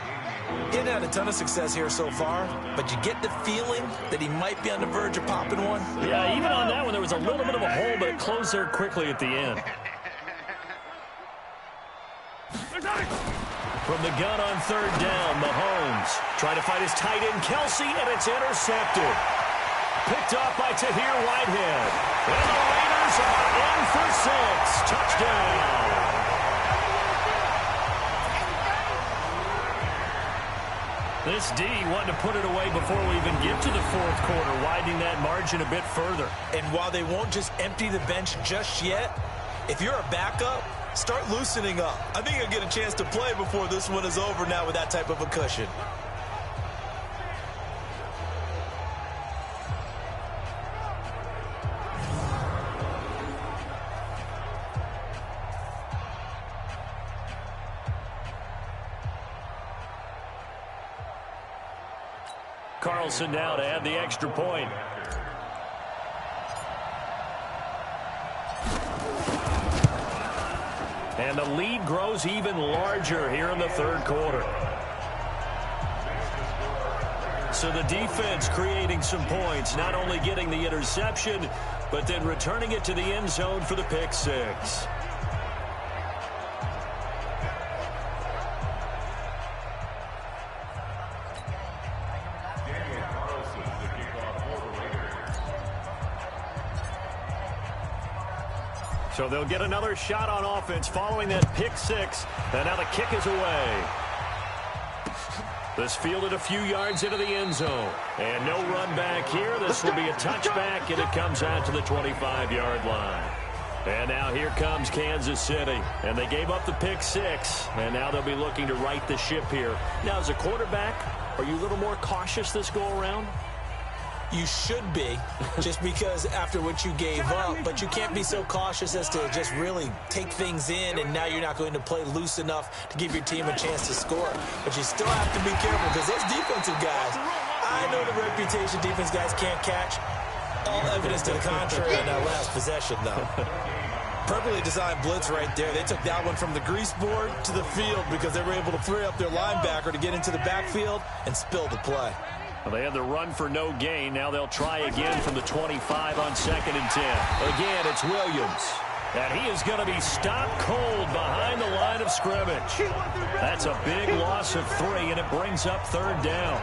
hasn't had a ton of success here so far, but you get the feeling that he might be on the verge of popping one. Yeah, even on that one, there was a little bit of a hole, but it closed there quickly at the end. From the gun on 3rd down, Mahomes trying to find his tight end, Kelsey, and it's intercepted. Picked off by Tahir Whitehead. And the Raiders are in for 6. Touchdown. This D wanted to put it away before we even get to the 4th quarter, widening that margin a bit further. And while they won't just empty the bench just yet, if you're a backup, start loosening up. I think you'll get a chance to play before this one is over now with that type of a cushion. Carlson now to add the extra point. And the lead grows even larger here in the 3rd quarter. So the defense creating some points, not only getting the interception, but then returning it to the end zone for the pick 6. So they'll get another shot on offense following that pick 6. And now the kick is away. This fielded a few yards into the end zone. And no run back here. This will be a touchback, and it comes out to the 25-yard line. And now here comes Kansas City. And they gave up the pick 6. And now they'll be looking to right the ship here. Now, as a quarterback, are you a little more cautious this go-around? You should be, just because after what you gave up, but you can't be so cautious as to just really take things in, and now you're not going to play loose enough to give your team a chance to score. But you still have to be careful because those defensive guys, I know the reputation defense guys can't catch. All evidence to the contrary on that last possession, though. Perfectly designed blitz right there. They took that one from the grease board to the field because they were able to free up their linebacker to get into the backfield and spill the play. Well, they had the run for no gain. Now they'll try again from the 25 on 2nd and 10. Again, it's Williams. And he is going to be stopped cold behind the line of scrimmage. That's a big loss of 3, and it brings up 3rd down.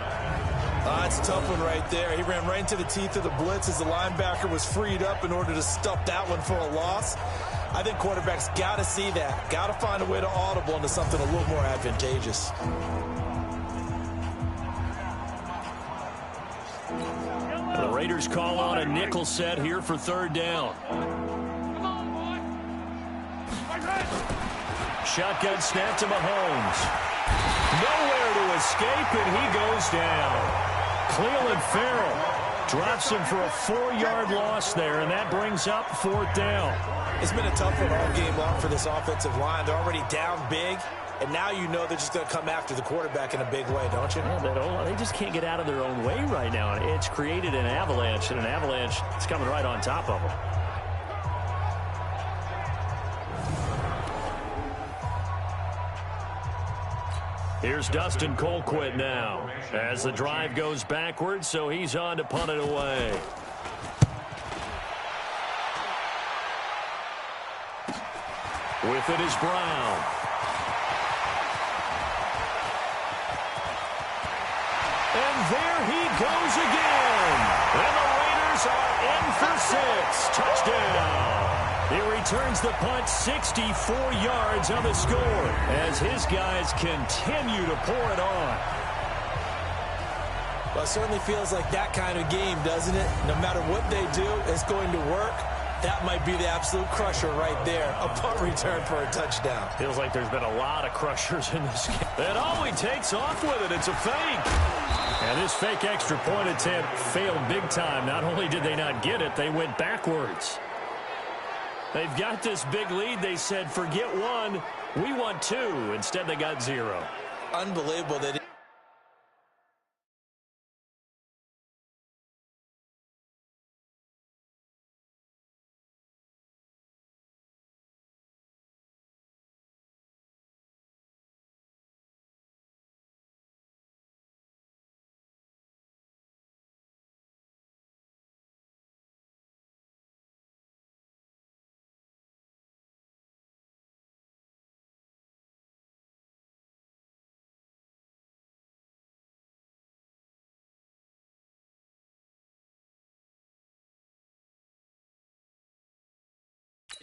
That's a tough one right there. He ran right into the teeth of the blitz as the linebacker was freed up in order to stuff that one for a loss. I think quarterbacks got to see that. Got to find a way to audible into something a little more advantageous. The Raiders call on a nickel set here for 3rd down. Shotgun snap to Mahomes. Nowhere to escape, and he goes down. Cleveland Farrell drops him for a 4-yard loss there, and that brings up 4th down. It's been a tough one all game long for this offensive line. They're already down big, and now you know they're just going to come after the quarterback in a big way, don't you? Yeah, they just can't get out of their own way right now. It's created an avalanche, and an avalanche is coming right on top of them. Here's Dustin Colquitt now as the drive goes backwards, so he's on to punt it away. With it is Brown. And there he goes again. And the Raiders are in for 6. Touchdown. He returns the punt 64 yards on the score as his guys continue to pour it on. Well, it certainly feels like that kind of game, doesn't it? No matter what they do, it's going to work. That might be the absolute crusher right there. A punt return for a touchdown. Feels like there's been a lot of crushers in this game. And all he takes off with it, it's a fake. And this fake extra point attempt failed big time. Not only did they not get it, they went backwards. They've got this big lead. They said, forget one, we want 2. Instead, they got 0. Unbelievable that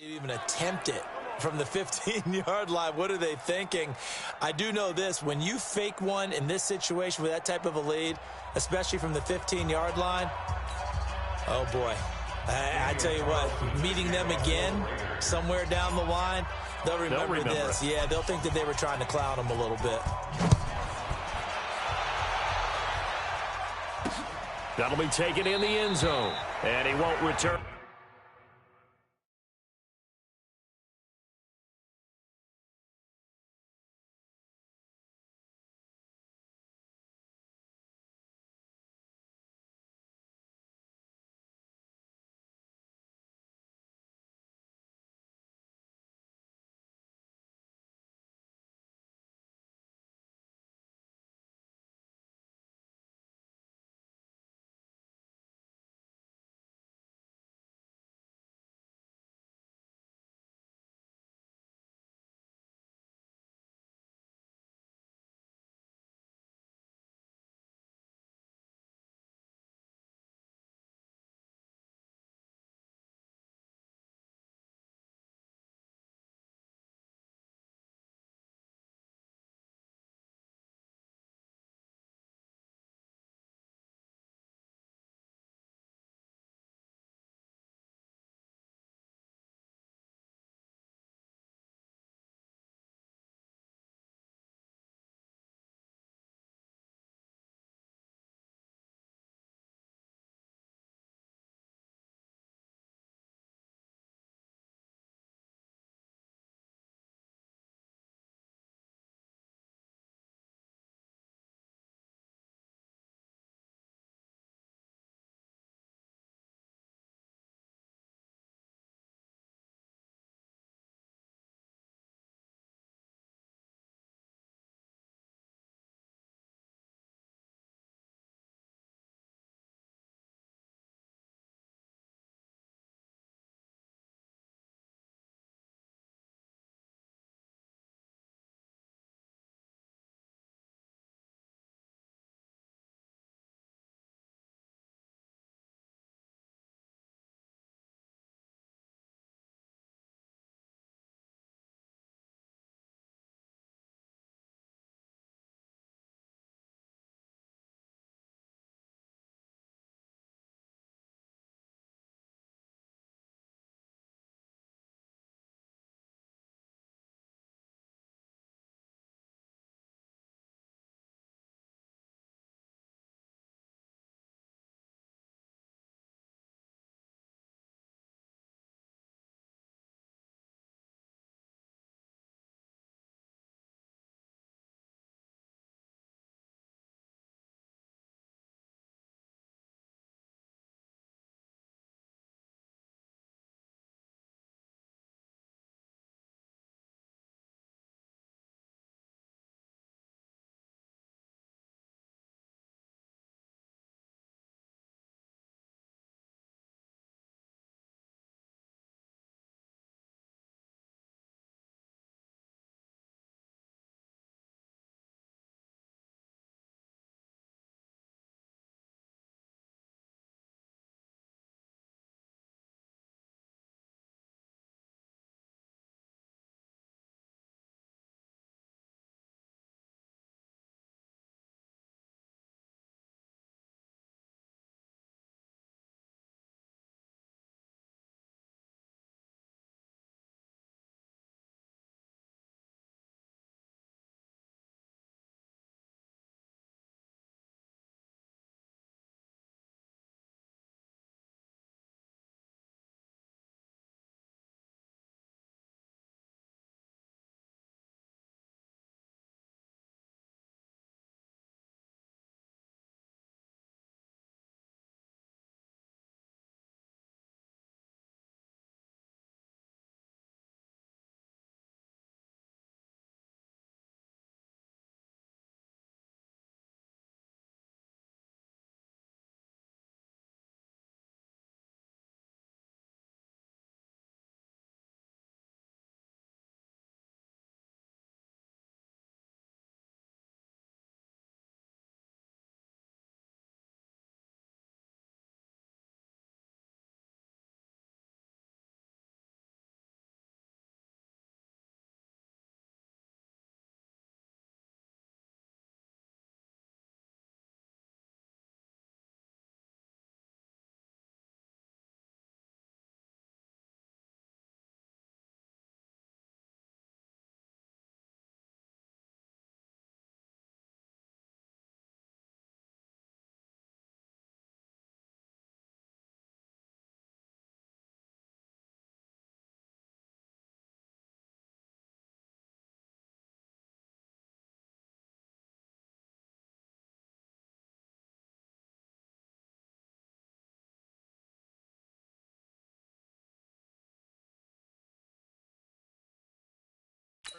even attempt it from the 15-yard line. What are they thinking? I do know this. When you fake one in this situation with that type of a lead, especially from the 15-yard line, oh, boy. I tell you what, meeting them again somewhere down the line, they'll remember this. Yeah, they'll think that they were trying to clown them a little bit. That'll be taken in the end zone, and he won't return.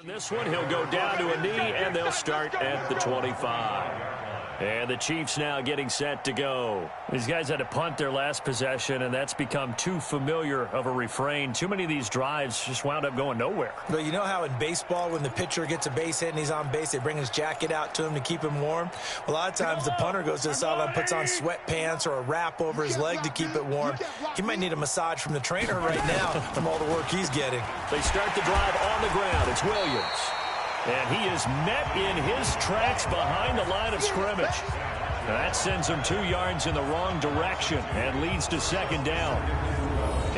This one, he'll go down to a knee, and they'll start at the 25. And the Chiefs now getting set to go. These guys had to punt their last possession, and that's become too familiar of a refrain. Too many of these drives just wound up going nowhere. But you know how in baseball, when the pitcher gets a base hit and he's on base, they bring his jacket out to him to keep him warm? A lot of times the punter goes to the sideline, puts on sweatpants or a wrap over his leg to keep it warm. He might need a massage from the trainer right now from all the work he's getting. They start the drive on the ground. It's Williams. And he is met in his tracks behind the line of scrimmage. That sends him 2 yards in the wrong direction and leads to second down.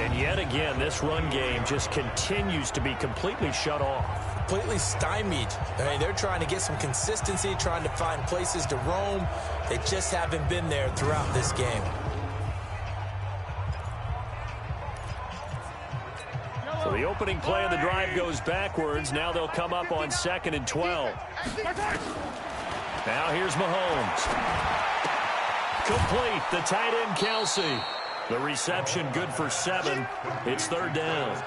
And yet again, this run game just continues to be completely shut off. Completely stymied. I mean, they're trying to get some consistency, trying to find places to roam. They just haven't been there throughout this game. So the opening play of the drive goes backwards. Now they'll come up on 2nd and 12. Now here's Mahomes. Complete. The tight end, Kelsey. The reception good for 7. It's 3rd down.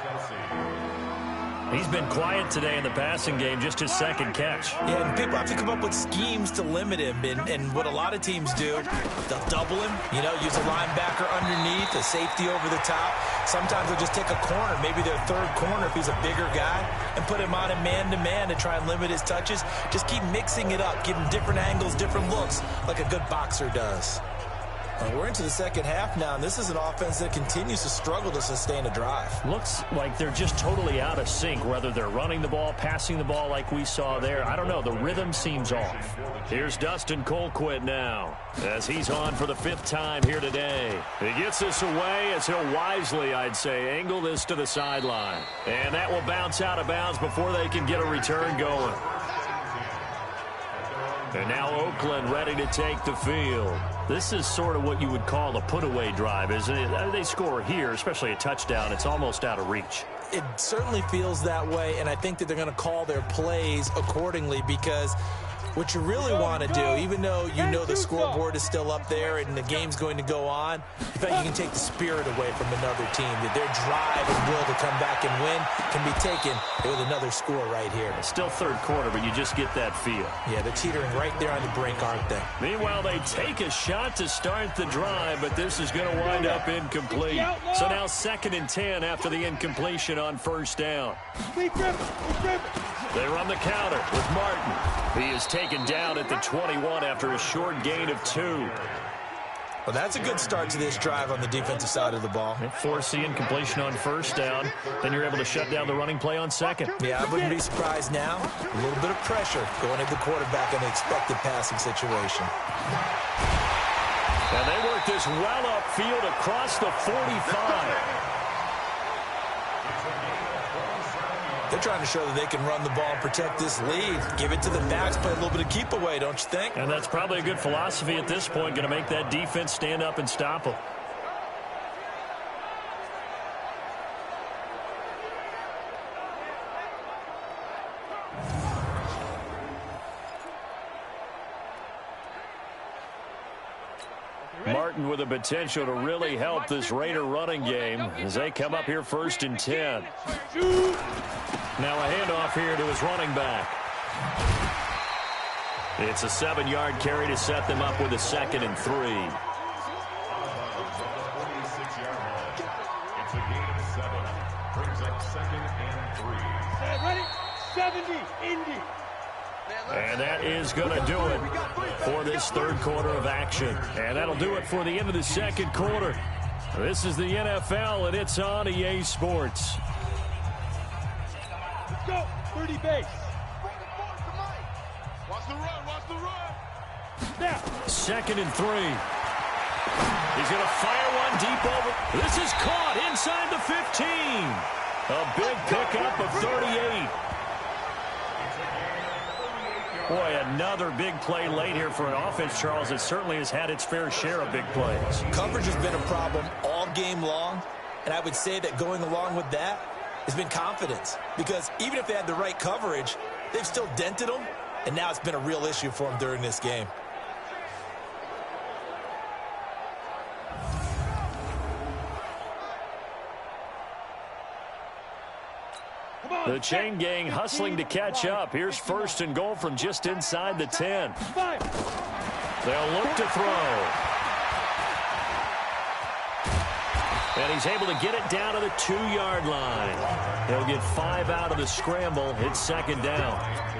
He's been quiet today in the passing game, just his 2nd catch. Yeah, and people have to come up with schemes to limit him. And what a lot of teams do, they'll double him, use a linebacker underneath, a safety over the top. Sometimes they'll just take a corner, maybe their 3rd corner if he's a bigger guy, and put him on a man-to-man to try and limit his touches. Just keep mixing it up, give him different angles, different looks, like a good boxer does. We're into the 2nd half now, and this is an offense that continues to struggle to sustain a drive. Looks like they're just totally out of sync, whether they're running the ball, passing the ball like we saw there. I don't know. The rhythm seems off. Here's Dustin Colquitt now, as he's on for the 5th time here today. He gets this away as he'll wisely, I'd say, angle this to the sideline. And that will bounce out of bounds before they can get a return going. And now Oakland ready to take the field. This is sort of what you would call a put-away drive, isn't it? They score here, especially a touchdown. It's almost out of reach. It certainly feels that way, and I think that they're going to call their plays accordingly, because what you really want to do, even though you know the scoreboard is still up there and the game's going to go on, in fact, you can take the spirit away from another team, that their drive and will to come back and win can be taken with another score right here. It's still 3rd quarter, but you just get that feel. Yeah, they're teetering right there on the brink, aren't they? Meanwhile, they take a shot to start the drive, but this is going to wind up incomplete. So now 2nd and 10 after the incompletion on 1st down. They run the counter with Martin. He is taken down at the 21 after a short gain of 2. Well, that's a good start to this drive on the defensive side of the ball. Force the incompletion on 1st down. Then you're able to shut down the running play on 2nd. Yeah, I wouldn't be surprised now. A little bit of pressure going at the quarterback in an expected passing situation. And they work this well upfield across the 45. They're trying to show that they can run the ball and protect this lead. Give it to the backs, play a little bit of keep away, don't you think? And that's probably a good philosophy at this point, going to make that defense stand up and stop them. Martin with the potential to really help this Raider running game as they come up here 1st and 10. Now a handoff here to his running back. It's a 7-yard carry to set them up with a 2nd and 3. It's a gain of 7. Brings up 2nd and 3. Ready? 70, Indy. And that is going to do it for this 3rd quarter of action. And that'll do it for the end of the 2nd quarter. This is the NFL, and it's on EA Sports. Let's go. 30 base. Watch the run. Watch the run. Now. 2nd and 3. He's going to fire one deep over. This is caught inside the 15. A big pickup of 38. Boy, another big play late here for an offense, Charles. It certainly has had its fair share of big plays. Coverage has been a problem all game long, and I would say that going along with that has been confidence, because even if they had the right coverage, they've still dented them, and now it's been a real issue for them during this game. Come on. The chain gang hustling to catch up. Here's 1st and goal from just inside the 10. They'll look to throw. And he's able to get it down to the 2-yard line. He'll get 5 out of the scramble. It's 2nd down.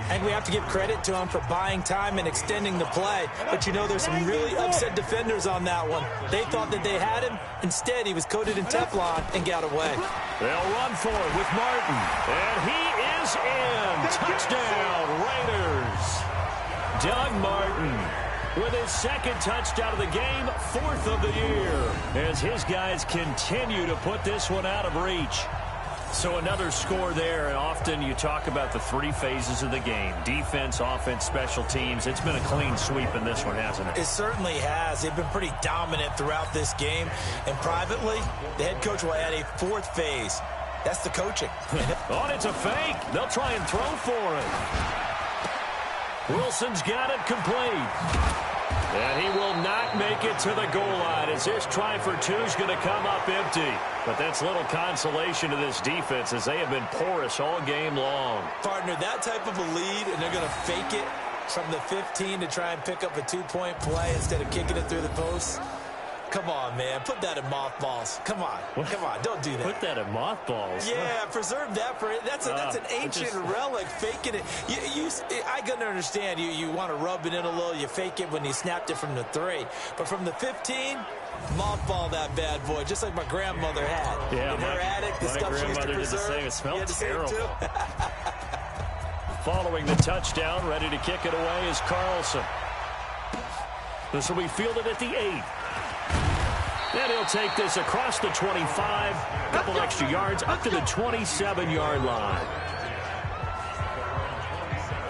And we have to give credit to him for buying time and extending the play. But you know, there's some really upset defenders on that one. They thought that they had him. Instead, he was coated in Teflon and got away. They'll run for it with Martin. And he is in. Touchdown, Raiders. Doug Martin with his 2nd touchdown of the game, 4th of the year, as his guys continue to put this one out of reach. So another score there, and often you talk about the 3 phases of the game: defense, offense, special teams. It's been a clean sweep in this one, hasn't it? It certainly has. They've been pretty dominant throughout this game. And privately, the head coach will add a 4th phase. That's the coaching. Oh, it's a fake. They'll try and throw for it. Wilson's got it complete. And he will not make it to the goal line, as this try for 2 is going to come up empty. But that's little consolation to this defense, as they have been porous all game long. Partner, that type of a lead, and they're going to fake it from the 15 to try and pick up a 2-point play instead of kicking it through the post. Come on, man. Put that in mothballs. Come on. Come on. Don't do that. Put that in mothballs? Yeah, preserve that for it. That's an ancient relic, faking it. I can understand. You want to rub it in a little. You fake it when you snapped it from the 3. But from the 15, mothball that bad boy, just like my grandmother had. Yeah, in her attic, the stuff she used to preserve. It smelled terrible. Too. Following the touchdown, ready to kick it away is Carlson. This will be fielded at the 8. And he'll take this across the 25, a couple extra yards, up to the 27-yard line.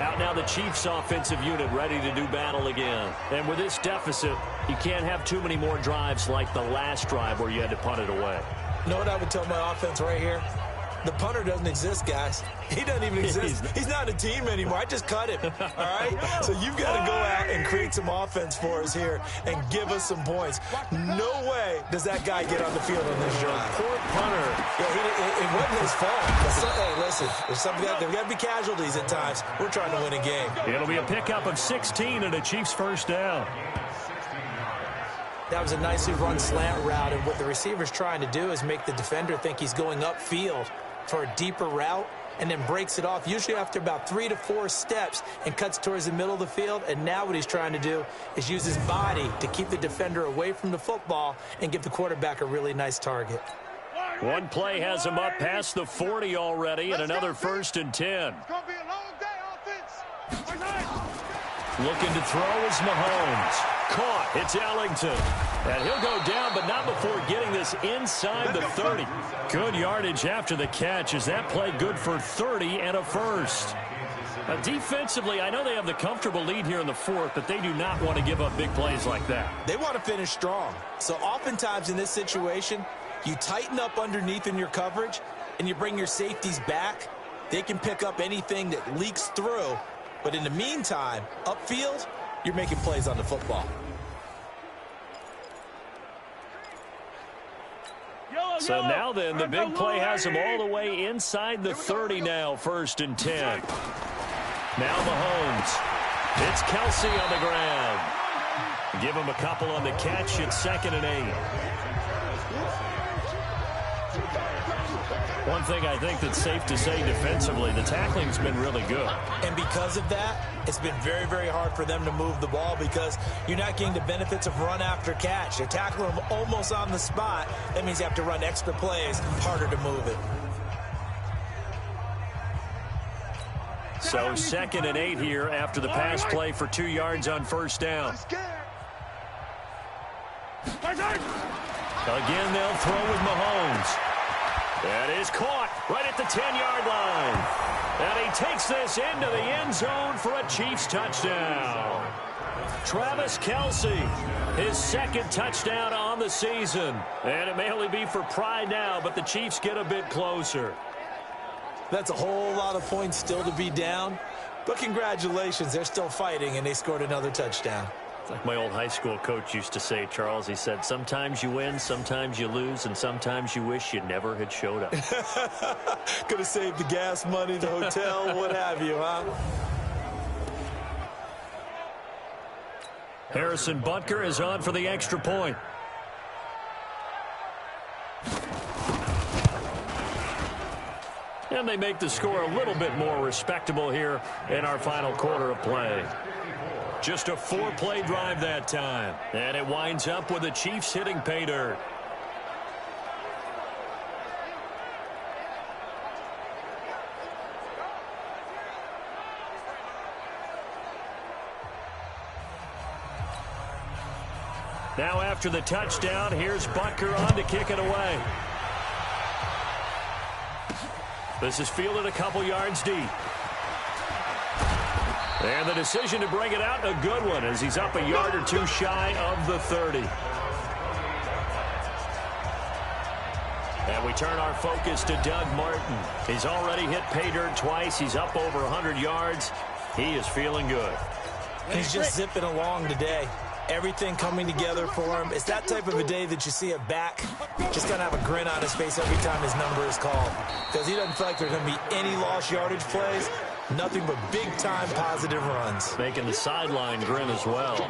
Out now the Chiefs' offensive unit ready to do battle again. And with this deficit, you can't have too many more drives like the last drive where you had to punt it away. You know what I would tell my offense right here? The punter doesn't exist, guys. He doesn't even exist. He's not a team anymore. I just cut him, all right? So you've got to go out and create some offense for us here and give us some points. No way does that guy get on the field on this drive. Poor punter. Yeah, it wasn't his fault. Hey, listen, there's got to be casualties at times. We're trying to win a game. It'll be a pickup of 16 and a Chiefs 1st down. That was a nicely run slant route, and what the receiver's trying to do is make the defender think he's going upfield for a deeper route, and then breaks it off, usually after about 3 to 4 steps, and cuts towards the middle of the field. And now what he's trying to do is use his body to keep the defender away from the football and give the quarterback a really nice target. One play has him up past the 40 already, and another 1st and 10. It's going to be a long day, offense. Looking to throw is Mahomes. Caught. It's Ellington. And he'll go down, but not before getting this inside the 30. Good yardage after the catch. Is that play good for 30 and a 1st? Defensively, I know they have the comfortable lead here in the 4th, but they do not want to give up big plays like that. They want to finish strong. So oftentimes in this situation, you tighten up underneath in your coverage, and you bring your safeties back. They can pick up anything that leaks through. But in the meantime, upfield, you're making plays on the football. So now then, the big play has him all the way inside the 30 now, 1st and 10. Now Mahomes. It's Kelsey on the ground. Give him a couple on the catch. It's 2nd and 8. One thing I think that's safe to say defensively, the tackling's been really good. And because of that, it's been very, very hard for them to move the ball because you're not getting the benefits of run after catch. They're tackling them almost on the spot. That means you have to run extra plays, harder to move it. So 2nd and 8 here after the pass play for 2 yards on 1st down. Again, they'll throw with Mahomes. That is caught right at the 10-yard line. And he takes this into the end zone for a Chiefs touchdown. Travis Kelsey, his 2nd touchdown on the season. And it may only be for pride now, but the Chiefs get a bit closer. That's a whole lot of points still to be down. But congratulations, they're still fighting, and they scored another touchdown. It's like my old high school coach used to say, Charles. He said, sometimes you win, sometimes you lose, and sometimes you wish you never had showed up. Could have saved the gas money, the hotel, what have you, huh? Harrison Butker is on for the extra point. And they make the score a little bit more respectable here in our final quarter of play. Just a 4-play drive that time. And it winds up with the Chiefs hitting pay dirt. Now after the touchdown, here's Butker on to kick it away. This is fielded a couple yards deep. And the decision to bring it out, a good one, as he's up a yard or two shy of the 30. And we turn our focus to Doug Martin. He's already hit pay dirt twice. He's up over 100 yards. He is feeling good. He's just zipping along today. Everything coming together for him. It's that type of a day that you see a back just going to have a grin on his face every time his number is called. Because he doesn't feel like there's going to be any lost yardage plays. Nothing but big-time positive runs. Making the sideline grin as well.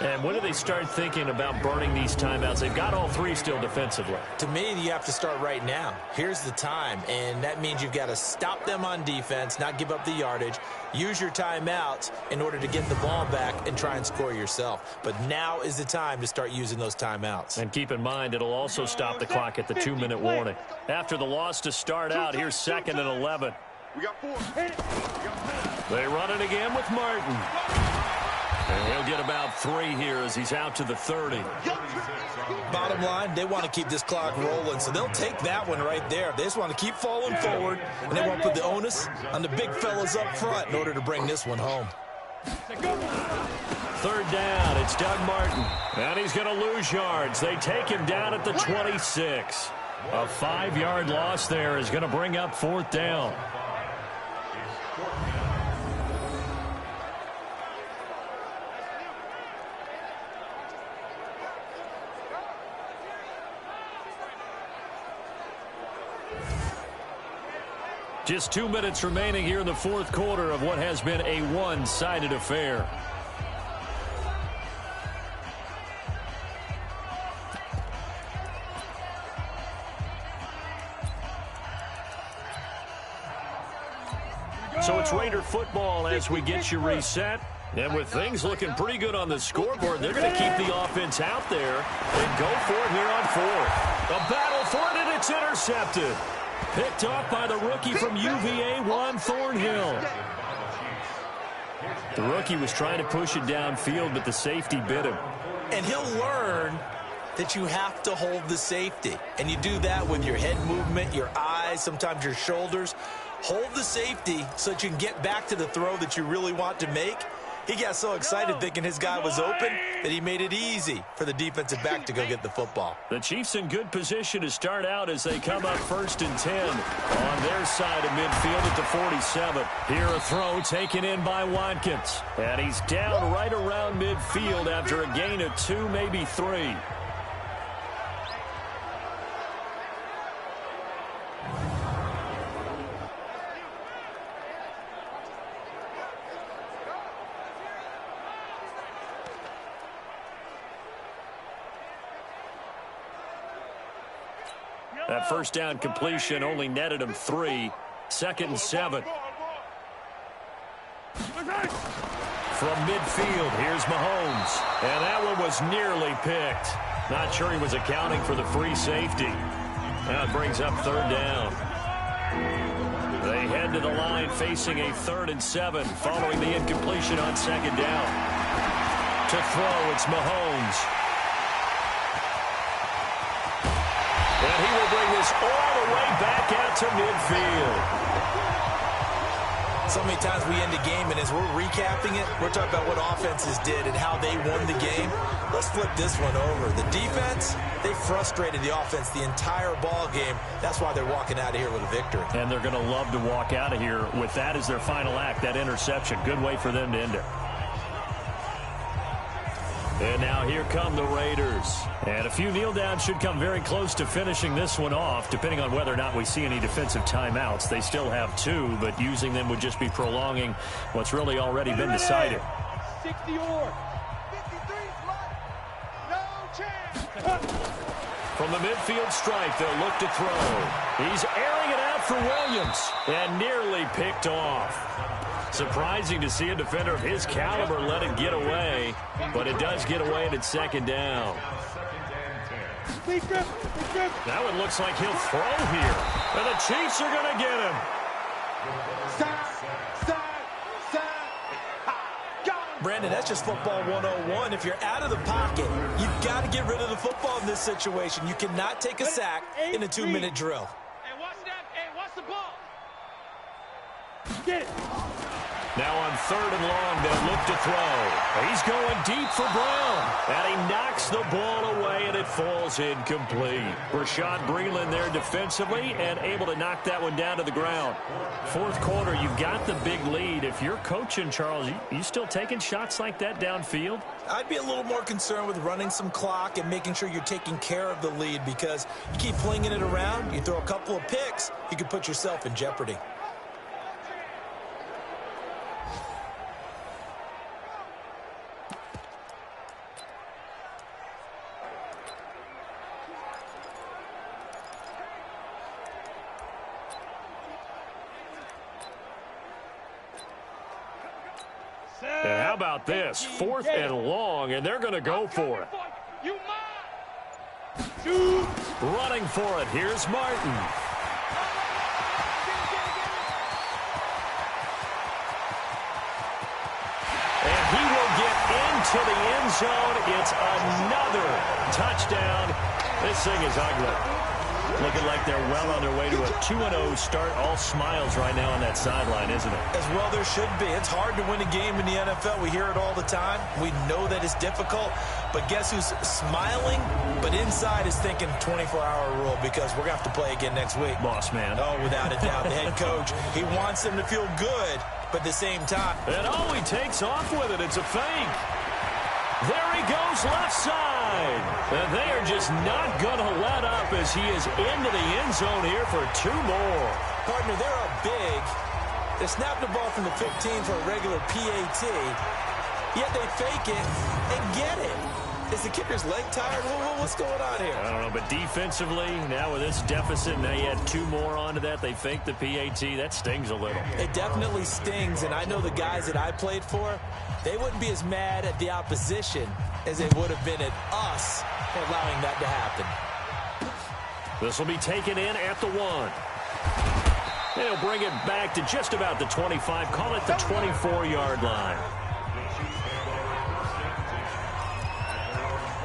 And when do they start thinking about burning these timeouts? They've got all three still defensively. To me, you have to start right now. Here's the time, and that means you've got to stop them on defense, not give up the yardage, use your timeouts in order to get the ball back and try and score yourself. But now is the time to start using those timeouts. And keep in mind, it'll also stop the clock at the 2-minute warning. After the loss to start out, here's 2nd and 11. We got 4. They run it again with Martin. And he'll get about 3 here as he's out to the 30. Bottom line, they want to keep this clock rolling, so they'll take that one right there. They just want to keep falling forward, and they won't put the onus on the big fellas up front in order to bring this one home. 3rd down, it's Doug Martin. And he's going to lose yards. They take him down at the 26. A 5-yard loss there is going to bring up 4th down. Just 2 minutes remaining here in the 4th quarter of what has been a one-sided affair. So it's Raider football as we get you reset. And with things looking pretty good on the scoreboard, they're going to keep the offense out there and go for it here on 4th. A battle for it, and it's intercepted. Picked off by the rookie from UVA, Juan Thornhill. The rookie was trying to push it downfield, but the safety bit him. And he'll learn that you have to hold the safety. And you do that with your head movement, your eyes, sometimes your shoulders. Hold the safety so that you can get back to the throw that you really want to make. He got so excited thinking his guy was open that he made it easy for the defensive back to go get the football. The Chiefs in good position to start out as they come up 1st and 10 on their side of midfield at the 47. Here a throw taken in by Watkins. And he's down right around midfield after a gain of 2, maybe 3. That 1st down completion only netted him 3. 2nd and 7. From midfield, here's Mahomes. And that one was nearly picked. Not sure he was accounting for the free safety. Now it brings up 3rd down. They head to the line facing a 3rd and 7 following the incompletion on 2nd down. To throw, it's Mahomes. And he will bring this all the way back out to midfield. So many times we end a game, and as we're recapping it, we're talking about what offenses did and how they won the game. Let's flip this one over. The defense, they frustrated the offense the entire ball game. That's why they're walking out of here with a victory. And they're going to love to walk out of here with that as their final act, that interception. Good way for them to end it. And now here come the Raiders. And a few kneel downs should come very close to finishing this one off, depending on whether or not we see any defensive timeouts. They still have 2, but using them would just be prolonging what's really already been decided. 60 or 53, no chance. From the midfield stripe, they'll look to throw. He's airing it out for Williams and nearly picked off. Surprising to see a defender of his caliber let it get away, but it does get away and it's second down. That one looks like he'll throw here, and the Chiefs are going to get him. Brandon, that's just football 101. If you're out of the pocket, you've got to get rid of the football in this situation. You cannot take a sack in a 2-minute drill. Hey, watch that. Hey, watch the ball. Get it. Now on 3rd and long, they'll look to throw. He's going deep for Brown, and he knocks the ball away, and it falls incomplete. Rashad Breeland there defensively and able to knock that one down to the ground. 4th quarter, you've got the big lead. If you're coaching, Charles, you still taking shots like that downfield? I'd be a little more concerned with running some clock and making sure you're taking care of the lead, because you keep flinging it around, you throw a couple of picks, you could put yourself in jeopardy. And how about this? 4th and long, and they're going to go for it. Running for it. Here's Martin. And he will get into the end zone. It's another touchdown. This thing is ugly. Looking like they're well on their way to a 2-0 start. All smiles right now on that sideline, isn't it? As well there should be. It's hard to win a game in the NFL. We hear it all the time. We know that it's difficult. But guess who's smiling? But inside is thinking 24-hour rule, because we're going to have to play again next week. Boss man. Oh, without a doubt. The head coach, he wants them to feel good, but at the same time. And oh, he takes off with it. It's a fake. There he goes left side. And they are just not going to let up as he is into the end zone here for 2 more. Partner, they're up big. They snap the ball from the 15 for a regular PAT, yet they fake it and get it. Is the kicker's leg tired? What's going on here? I don't know, but defensively, now with this deficit, now you add 2 more onto that. They fake the PAT. That stings a little. It definitely stings, and I know the guys that I played for, they wouldn't be as mad at the opposition as they would have been at us for allowing that to happen. This will be taken in at the 1. They'll bring it back to just about the 25. Call it the 24-yard line.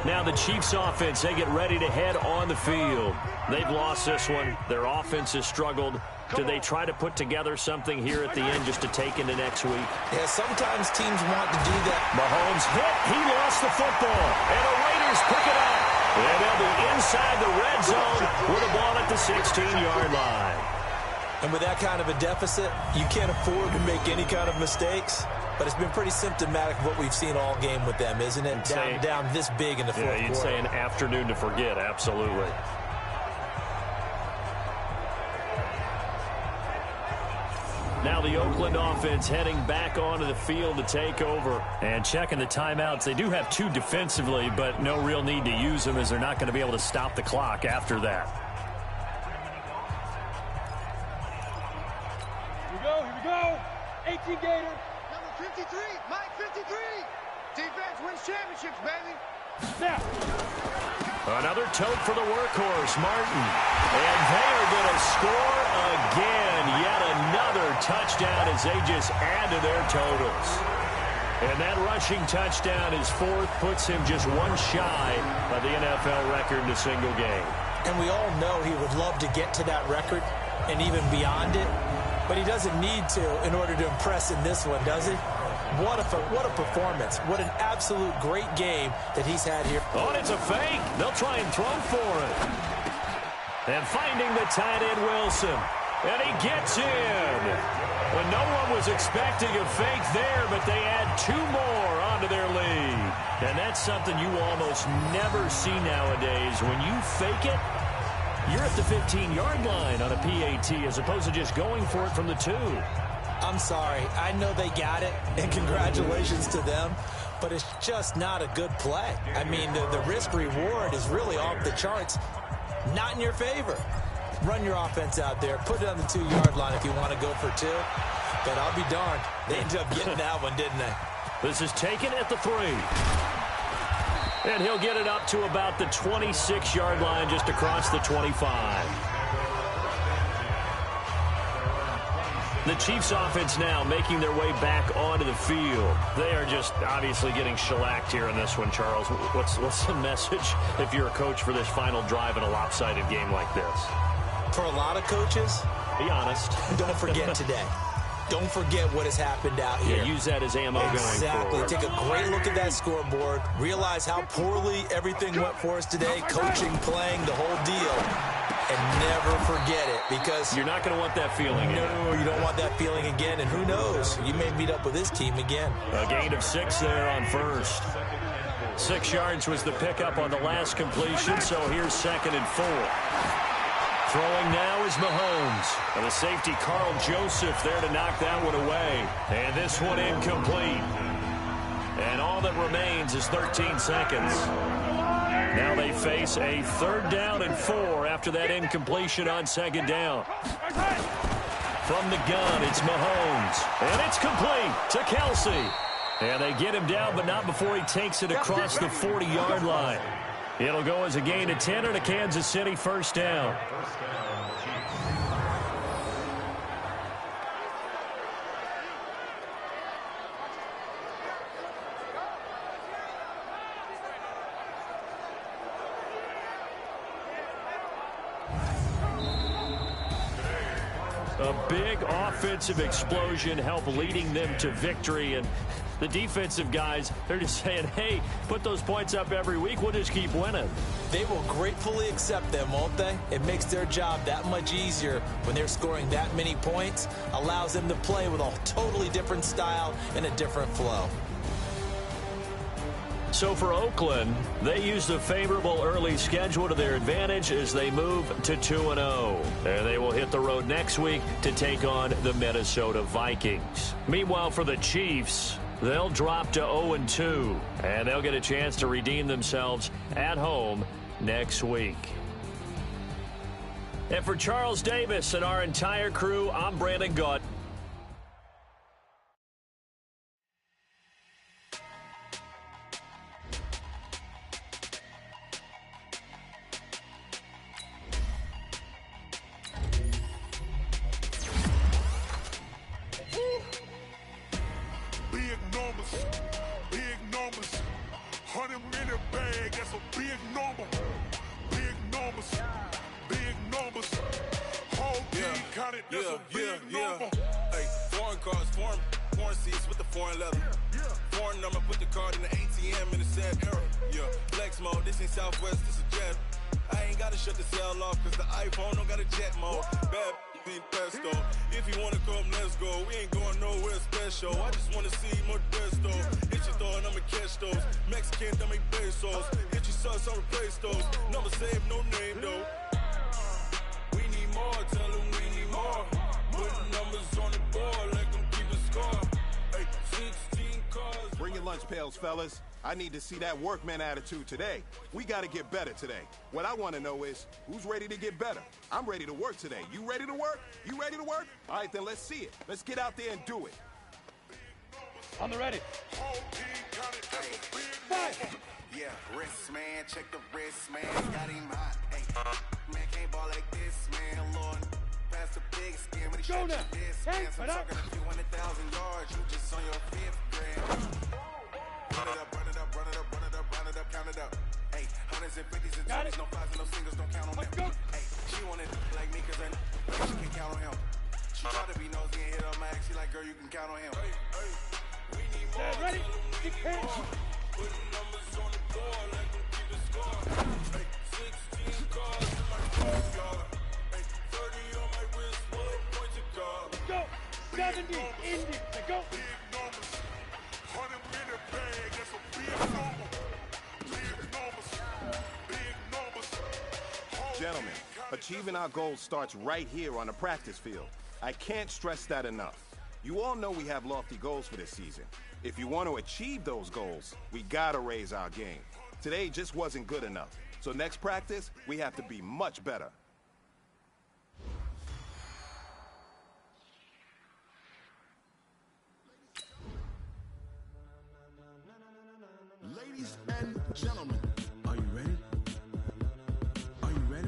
Now the Chiefs offense, they get ready to head on the field. They've lost this one. Their offense has struggled. Do they try to put together something here at the end just to take into next week? Yeah, sometimes teams want to do that. Mahomes hit. He lost the football. And the Raiders pick it up. And they'll be inside the red zone with the ball at the 16-yard line. And with that kind of a deficit, you can't afford to make any kind of mistakes. But it's been pretty symptomatic of what we've seen all game with them, isn't it? Down this big in the fourth quarter. Yeah, you'd say an afternoon to forget, absolutely. Now the Oakland offense heading back onto the field to take over. And checking the timeouts. They do have 2 defensively, but no real need to use them as they're not going to be able to stop the clock after that. Here we go. 18 Gator. 53, Mike 53. Defense wins championships, baby. Now. Another tote for the workhorse, Martin. And they are going to score again. Yet another touchdown as they just add to their totals. And that rushing touchdown, his 4th, puts him just 1 shy of the NFL record in a single game. And we all know he would love to get to that record and even beyond it. But he doesn't need to in order to impress in this one, does he? What a performance. What an absolute great game that he's had here. Oh, and it's a fake. They'll try and throw for it. And finding the tight end, Wilson. And he gets in. Well, no one was expecting a fake there, but they add 2 more on to their lead. And that's something you almost never see nowadays. When you fake it, you're at the 15-yard line on a PAT as opposed to just going for it from the 2. I'm sorry. I know they got it, and congratulations to them, but it's just not a good play. I mean, the risk-reward is really off the charts. Not in your favor. Run your offense out there. Put it on the 2-yard line if you want to go for 2. But I'll be darned. They ended up getting that one, didn't they? This is taken at the 3. And he'll get it up to about the 26-yard line just across the 25. The Chiefs offense now making their way back onto the field. They are just obviously getting shellacked here in this one, Charles. What's the message if you're a coach for this final drive in a lopsided game like this? For a lot of coaches, be honest. Don't forget today. Don't forget what has happened out here. Yeah, use that as ammo going forward. Take a great look at that scoreboard. Realize how poorly everything went for us today. Coaching, playing, the whole deal. And never forget it, because you're not going to want that feeling. No, you don't want that feeling again. And who knows? You may meet up with this team again. A gain of 6 there on first. 6 yards was the pickup on the last completion, so here's 2nd and 4. Throwing now is Mahomes. And the safety, Carl Joseph, there to knock that one away. And this one incomplete. And all that remains is 13 seconds. Now they face a 3rd down and 4 after that incompletion on 2nd down. From the gun, it's Mahomes. And it's complete to Kelsey. And they get him down, but not before he takes it across the 40-yard line. It'll go as a gain of 10 and a Kansas City 1st down. A big offensive explosion helped leading them to victory, and the defensive guys, they're just saying, hey, put those points up every week, we'll just keep winning. They will gratefully accept them, won't they? It makes their job that much easier when they're scoring that many points, allows them to play with a totally different style and a different flow. So for Oakland, they used a favorable early schedule to their advantage as they move to 2-0. And they will hit the road next week to take on the Minnesota Vikings. Meanwhile, for the Chiefs, they'll drop to 0-2. And they'll get a chance to redeem themselves at home next week. And for Charles Davis and our entire crew, I'm Brandon Gaunt. Fellas, I need to see that workman attitude today. We got to get better today. What I want to know is, who's ready to get better? I'm ready to work today. You ready to work? You ready to work? All right, then let's see it. Let's get out there and do it. On the ready. Yeah, wrist, man. Check the wrist, man. Got him hot. Hey, man, can't ball like this, man. Lord, pass the big skin. When he go now. This, man. So I'm talking a few 100,000 yards. You just on your 5th grade. Run it up, run it up, run it up, run it up, run it up, count it up. Hey, hundreds and fifties and twenties, no fives and no singles, don't count on them. Hey, she wanted like me cause I know she can count on him. She tried to be nosy and hit up my ex, she like, girl, you can count on him. We need more. Ready? Putting numbers on the board like them keep the score. Hey, 16 cars in my backyard. Hey, 30 on my wrist, what points to guard. Go! 70, Indy, go! Big numbers, 100 minute bag. gentlemen, achieving our goals starts right here on the practice field. I can't stress that enough. You all know we have lofty goals for this season. If you want to achieve those goals, we gotta raise our game. Today just wasn't good enough. So next practice, we have to be much better. Ladies and gentlemen, are you ready? Are you ready?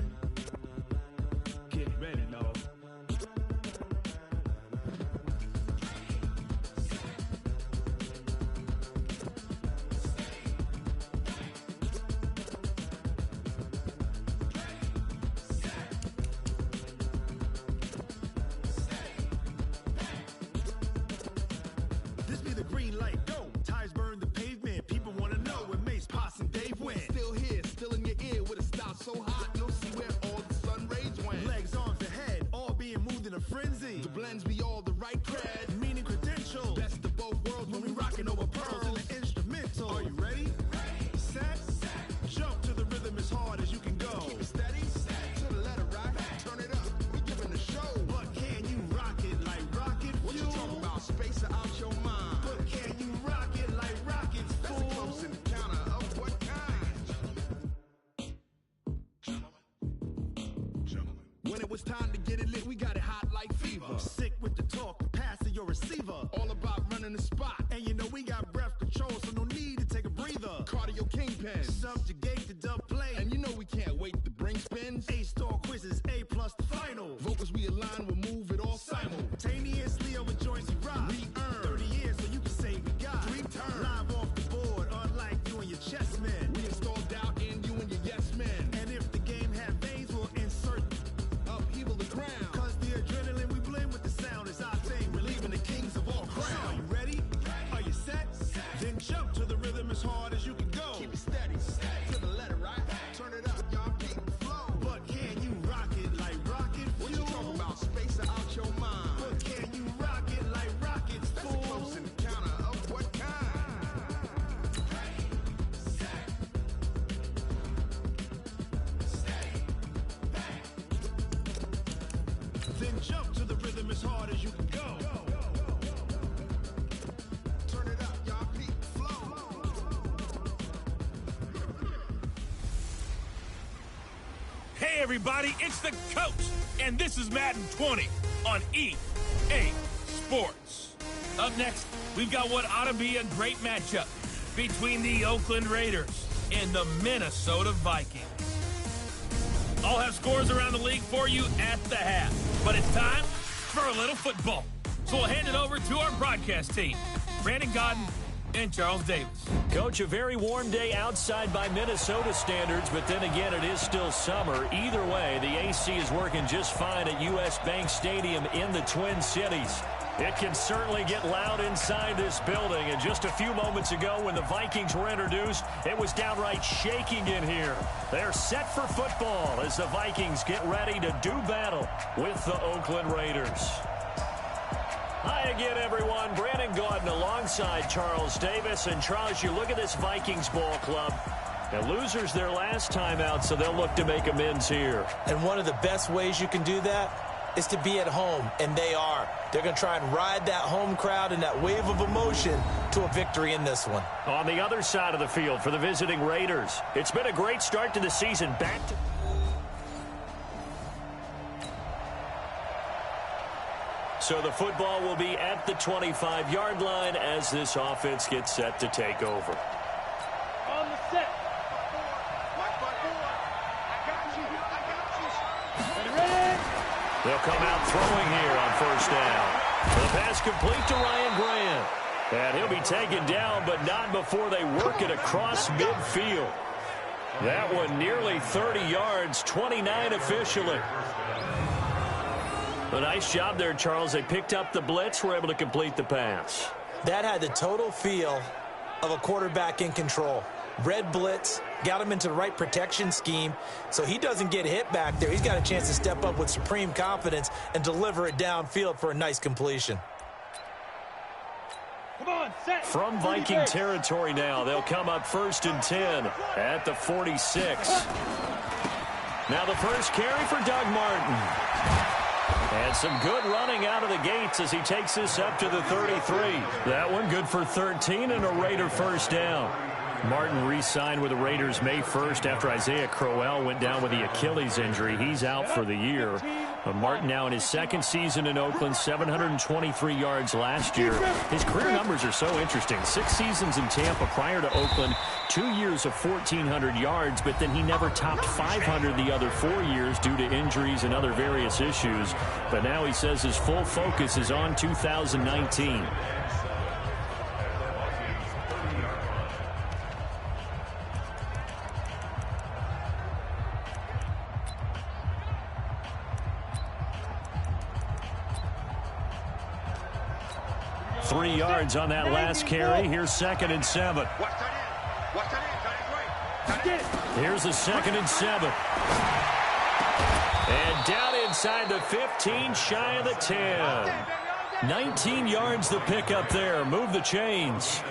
Get ready, dog. This be the green light, go. Ties burn the pavement. People wanna know when Mace, Potts, and Dave went. Still here, still in your ear with a style so hot, you'll see where all the sun rays went. Legs, arms, ahead, all being moved in a frenzy. The blends be all the right cred, meaning credentials. Best of both worlds when we rockin' over pearls in the instrumental. Are you ready? Set, jump to the rhythm as hard as you can go. Keep it steady, to the letter right, turn it up, we giving the show. But can you rock it like rocket fuel? What you talking about, space out your mind? But can you rock it like rockets, fool? That's a close encounter of what kind? When it was time to get it lit, we got it hot like fever. Sick with the talk, the pass to your receiver. All about running the spot. And you know we got breath control, so no need to take a breather. Cardio kingpin, subjugate the dub play. And you know we can't wait to bring spins. A-star quizzes, A+ the final. Vocals we align, we'll move it all simultaneously over joints we rock. We earn 30 years, so you can say we got 3 turns. Live off the board, unlike you and your chess men. We install doubt in you and your yes men. And if the game had veins, we'll insert upheaval the ground. Cause the adrenaline we blend with the sound is our thing. We're leaving the kings of all crowns. So are you ready? Are you set? Then jump to the rhythm as hard as you can go. Keep it steady, to the letter right. Turn it up, y'all keep the flow. But can you rock it like rocket fuel? What you talking about, space out your mind? But can you rock it like rockets, fool? That's a close encounter of what kind? Then jump to the rhythm as hard as you can go. Turn it up, y'all keep the flow. Hey, everybody, it's the coach, and this is Madden 20 on EA Sports. Up next, we've got what ought to be a great matchup between the Oakland Raiders and the Minnesota Vikings. I'll have scores around the league for you at the half, but it's time for a little football. So we'll hand it over to our broadcast team, Brandon Godden and Charles Davis. Coach, a very warm day outside by Minnesota standards, but then again, it is still summer. Either way, the AC is working just fine at US Bank Stadium in the Twin Cities. It can certainly get loud inside this building, and just a few moments ago when the Vikings were introduced, it was downright shaking in here. They're set for football as the Vikings get ready to do battle with the Oakland Raiders. Hi again, everyone. Brandon Gaudin alongside Charles Davis. And Charles, you look at this Vikings ball club. And losers their last time out, so they'll look to make amends here. And one of the best ways you can do that is to be at home, and they are. They're going to try and ride that home crowd and that wave of emotion to a victory in this one. On the other side of the field for the visiting Raiders, it's been a great start to the season. Back to... So the football will be at the 25-yard line as this offense gets set to take over. On the set. They'll come out throwing here on first down. The pass complete to Ryan Grant. And he'll be taken down, but not before they work it across midfield. That one nearly 30 yards, 29 officially. A nice job there, Charles. They picked up the blitz, were able to complete the pass. That had the total feel of a quarterback in control. Red blitz, got him into the right protection scheme, so he doesn't get hit back there. He's got a chance to step up with supreme confidence and deliver it downfield for a nice completion. Come on, set. From Viking territory now, they'll come up 1st and 10 at the 46. Now the first carry for Doug Martin. And some good running out of the gates as he takes this up to the 33. That one good for 13 and a Raider first down. Martin re-signed with the Raiders May 1st after Isaiah Crowell went down with the Achilles injury. He's out for the year. Martin now in his second season in Oakland, 723 yards last year. His career numbers are so interesting. 6 seasons in Tampa prior to Oakland, 2 years of 1,400 yards, but then he never topped 500 the other 4 years due to injuries and other various issues. But now he says his full focus is on 2019. Three yards on that last carry. Here's 2nd and 7. Here's the 2nd and 7. And down inside the 15, shy of the 10. 19 yards the pickup there. Move the chains.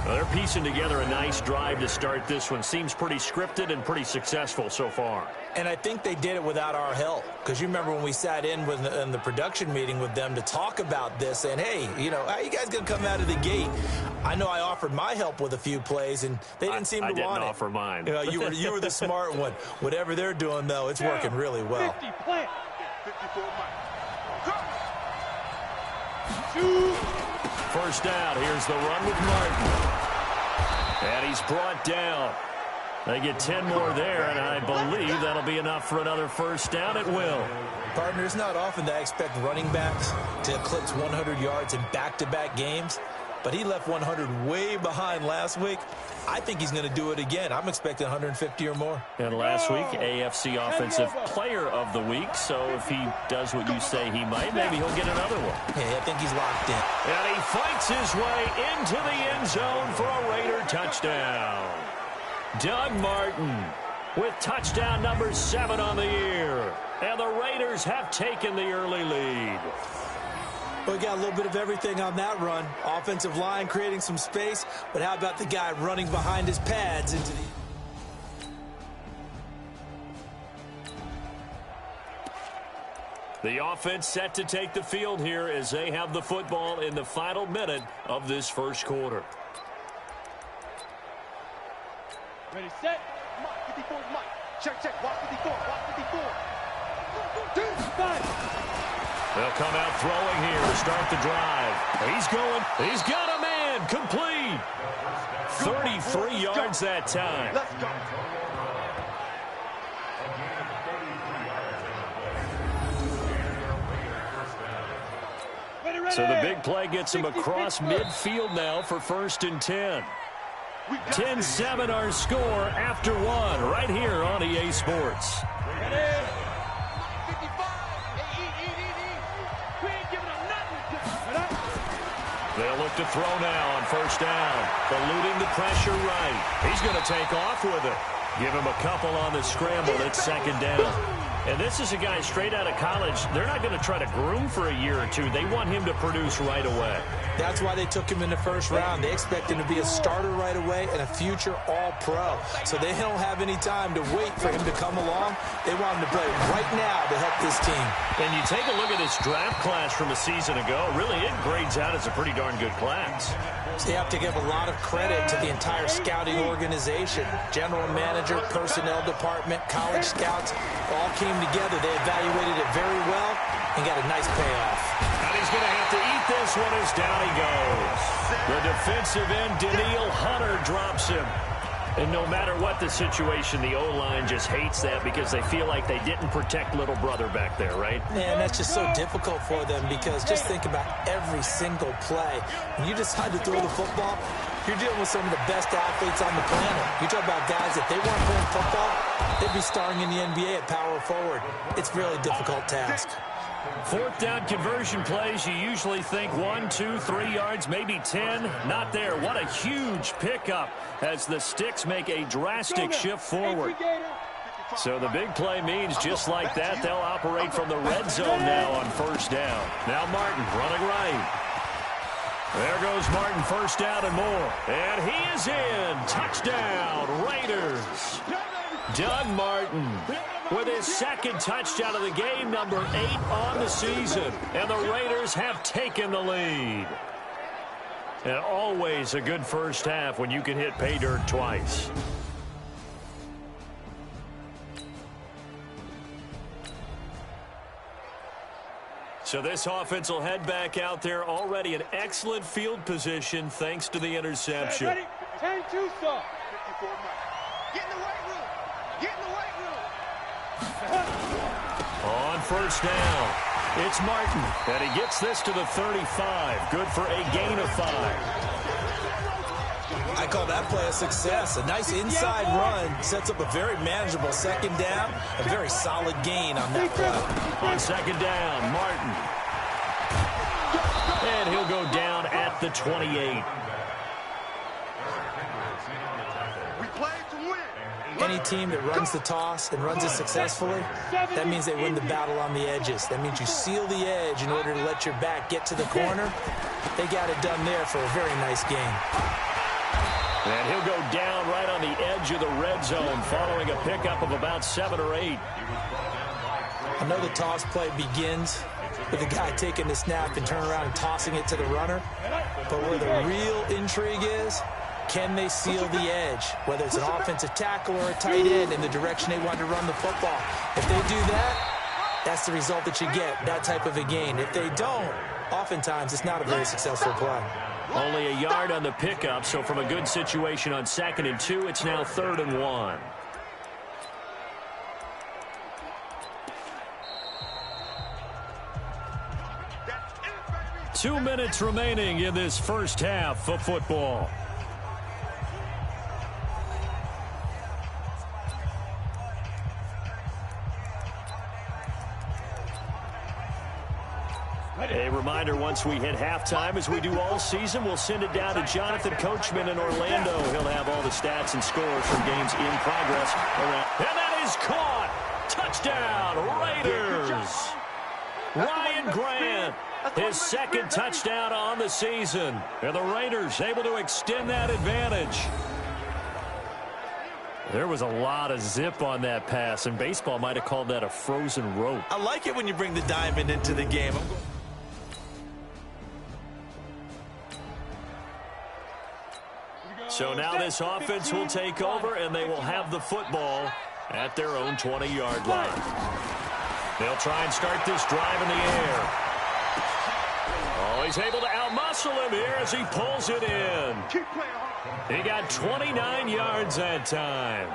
Well, they're piecing together a nice drive to start this one. Seems pretty scripted and pretty successful so far. And I think they did it without our help. Because you remember when we sat in the production meeting with them to talk about this, and hey, you know, how are you guys going to come out of the gate? I know I offered my help with a few plays, and they didn't seem to want it. I didn't offer mine. You know, you were the smart one. Whatever they're doing, though, it's working really well. 54 First down. Here's the run with Martin. And he's brought down. They get 10 more there, and I believe that'll be enough for another first down. It will. Partner, it's not often that I expect running backs to eclipse 100 yards in back-to-back games, but he left 100 way behind last week. I think he's going to do it again. I'm expecting 150 or more. And last week, AFC Offensive Player of the Week. So if he does what you say he might, maybe he'll get another one. Yeah, I think he's locked in. And he fights his way into the end zone for a Raider touchdown. Doug Martin with touchdown number 7 on the year. And the Raiders have taken the early lead. We got a little bit of everything on that run. Offensive line creating some space, but how about the guy running behind his pads into the offense set to take the field here as they have the football in the final minute of this first quarter. Ready, set. Mike, 54 is Mike. Check. Watch 54. Watch 54. 2, 5. They'll come out throwing here to start the drive. He's going. He's got a man. Complete. 33 yards that time. Let's go. So the big play gets him across midfield now for 1st and 10. 10-7 our score after 1 right here on EA Sports. They'll look to throw now on 1st down. Eluding the pressure right. He's going to take off with it. Give him a couple on the scramble. It's 2nd down. And this is a guy straight out of college. They're not going to try to groom for a year or two. They want him to produce right away. That's why they took him in the 1st round. They expect him to be a starter right away and a future all-pro. So they don't have any time to wait for him to come along. They want him to play right now to help this team. And you take a look at this draft class from a season ago. Really, it grades out as a pretty darn good class. So you have to give a lot of credit to the entire scouting organization. General manager, personnel department, college scouts all came together. They evaluated it very well and got a nice payoff. And he's going to have to eat this one as down he goes. The defensive end, Daniil Hunter, drops him. And no matter what the situation, the O-line just hates that because they feel like they didn't protect little brother back there, right? Man, that's just so difficult for them because just think about every single play. When you decide to throw the football, you're dealing with some of the best athletes on the planet. You talk about guys, if they weren't playing football, they'd be starring in the NBA at power forward. It's a really difficult task. 4th down conversion plays, you usually think 1, 2, 3 yards, maybe 10. Not there. What a huge pickup as the Sticks make a drastic shift forward. So the big play means just like that, they'll operate from the red zone now on 1st down. Now Martin running right. There goes Martin, 1st down and more. And he is in. Touchdown, Raiders. Doug Martin with his second touchdown of the game, number 8 on the season. And the Raiders have taken the lead. And always a good first half when you can hit pay dirt twice. So this offense will head back out there, already in excellent field position thanks to the interception. Ready? 10-2, sir. Get in the weight room. Get in the weight room. On first down, it's Martin, and he gets this to the 35. Good for a gain of 5. I call that play a success. A nice inside run sets up a very manageable second down. A very solid gain on that play. On second down, Martin. And he'll go down at the 28. We play to win. Any team that runs the toss and runs it successfully, that means they win the battle on the edges. That means you seal the edge in order to let your back get to the corner. They got it done there for a very nice gain. And he'll go down right on the edge of the red zone following a pickup of about 7 or 8. I know the toss play begins with the guy taking the snap and turning around and tossing it to the runner. But where the real intrigue is, can they seal the edge, whether it's an offensive tackle or a tight end in the direction they want to run the football. If they do that, that's the result that you get, that type of a gain. If they don't, oftentimes it's not a very successful play. Only a yard on the pickup, so from a good situation on 2nd and 2, it's now 3rd and 1. Two minutes remaining in this first half of football. A reminder, once we hit halftime, as we do all season, we'll send it down to Jonathan Coachman in Orlando. He'll have all the stats and scores from games in progress around. And that is caught. Touchdown, Raiders. Ryan Grant, his second touchdown on the season. And the Raiders able to extend that advantage. There was a lot of zip on that pass, and baseball might have called that a frozen rope. I like it when you bring the diamond into the game. So now this offense will take over, and they will have the football at their own 20-yard line. They'll try and start this drive in the air. Oh, he's able to outmuscle him here as he pulls it in. He got 29 yards that time.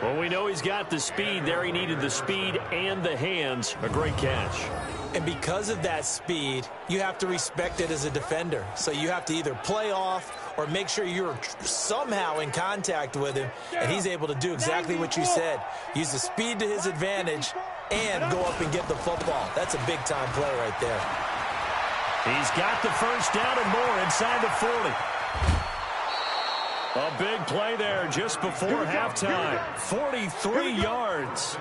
Well, we know he's got the speed there. He needed the speed and the hands. A great catch. And because of that speed, you have to respect it as a defender. So you have to either play off or make sure you're somehow in contact with him, and he's able to do exactly what you said. Use the speed to his advantage and go up and get the football. That's a big-time play right there. He's got the first down and more inside the 40. A big play there just before halftime. 43 yards.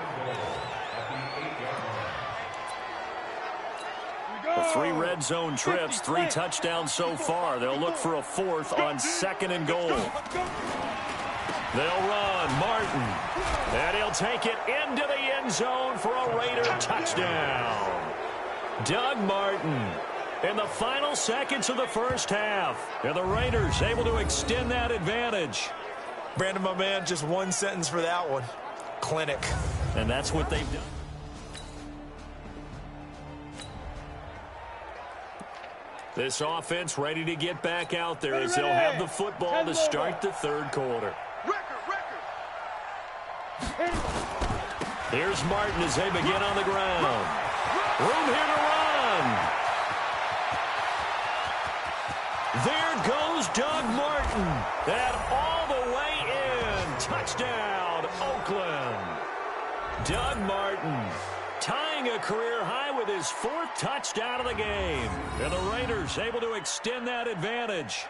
The 3 red zone trips, 3 touchdowns so far. They'll look for a 4th on 2nd and goal. They'll run Martin, and he'll take it into the end zone for a Raider touchdown. Doug Martin in the final seconds of the first half. And the Raiders able to extend that advantage. Brandon, my man, just one sentence for that one. Clinic. And that's what they've done. This offense ready to get back out there as they'll have the football to start the 3rd quarter. Here's Martin as they begin on the ground. Room here to run. There goes Doug Martin. And all the way in. Touchdown, Oakland. Doug Martin tying a career high with his 4th touchdown of the game. And the Raiders able to extend that advantage.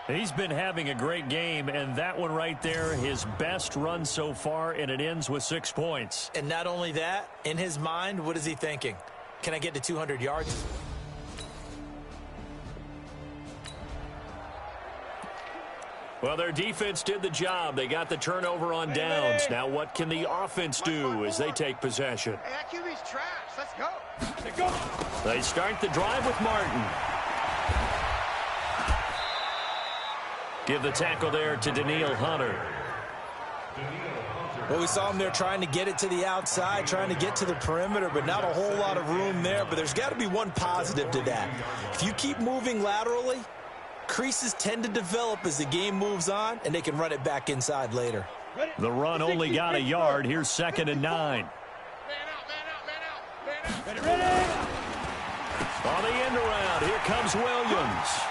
He's been having a great game, and that one right there, his best run so far, and it ends with 6 points. And not only that, in his mind, what is he thinking? Can I get to 200 yards? Well, their defense did the job. They got the turnover on downs. Now what can the offense do as they take possession? Hey, that QB's trash. Let's go. Let's go. They start the drive with Martin. Give the tackle there to Daniil Hunter. Well, we saw him there trying to get it to the outside, trying to get to the perimeter, but not a whole lot of room there. But there's got to be one positive to that. If you keep moving laterally, creases tend to develop as the game moves on, and they can run it back inside later. The run only got a yard. Here's 2nd and 9. Ready. On the end around, here comes Williams.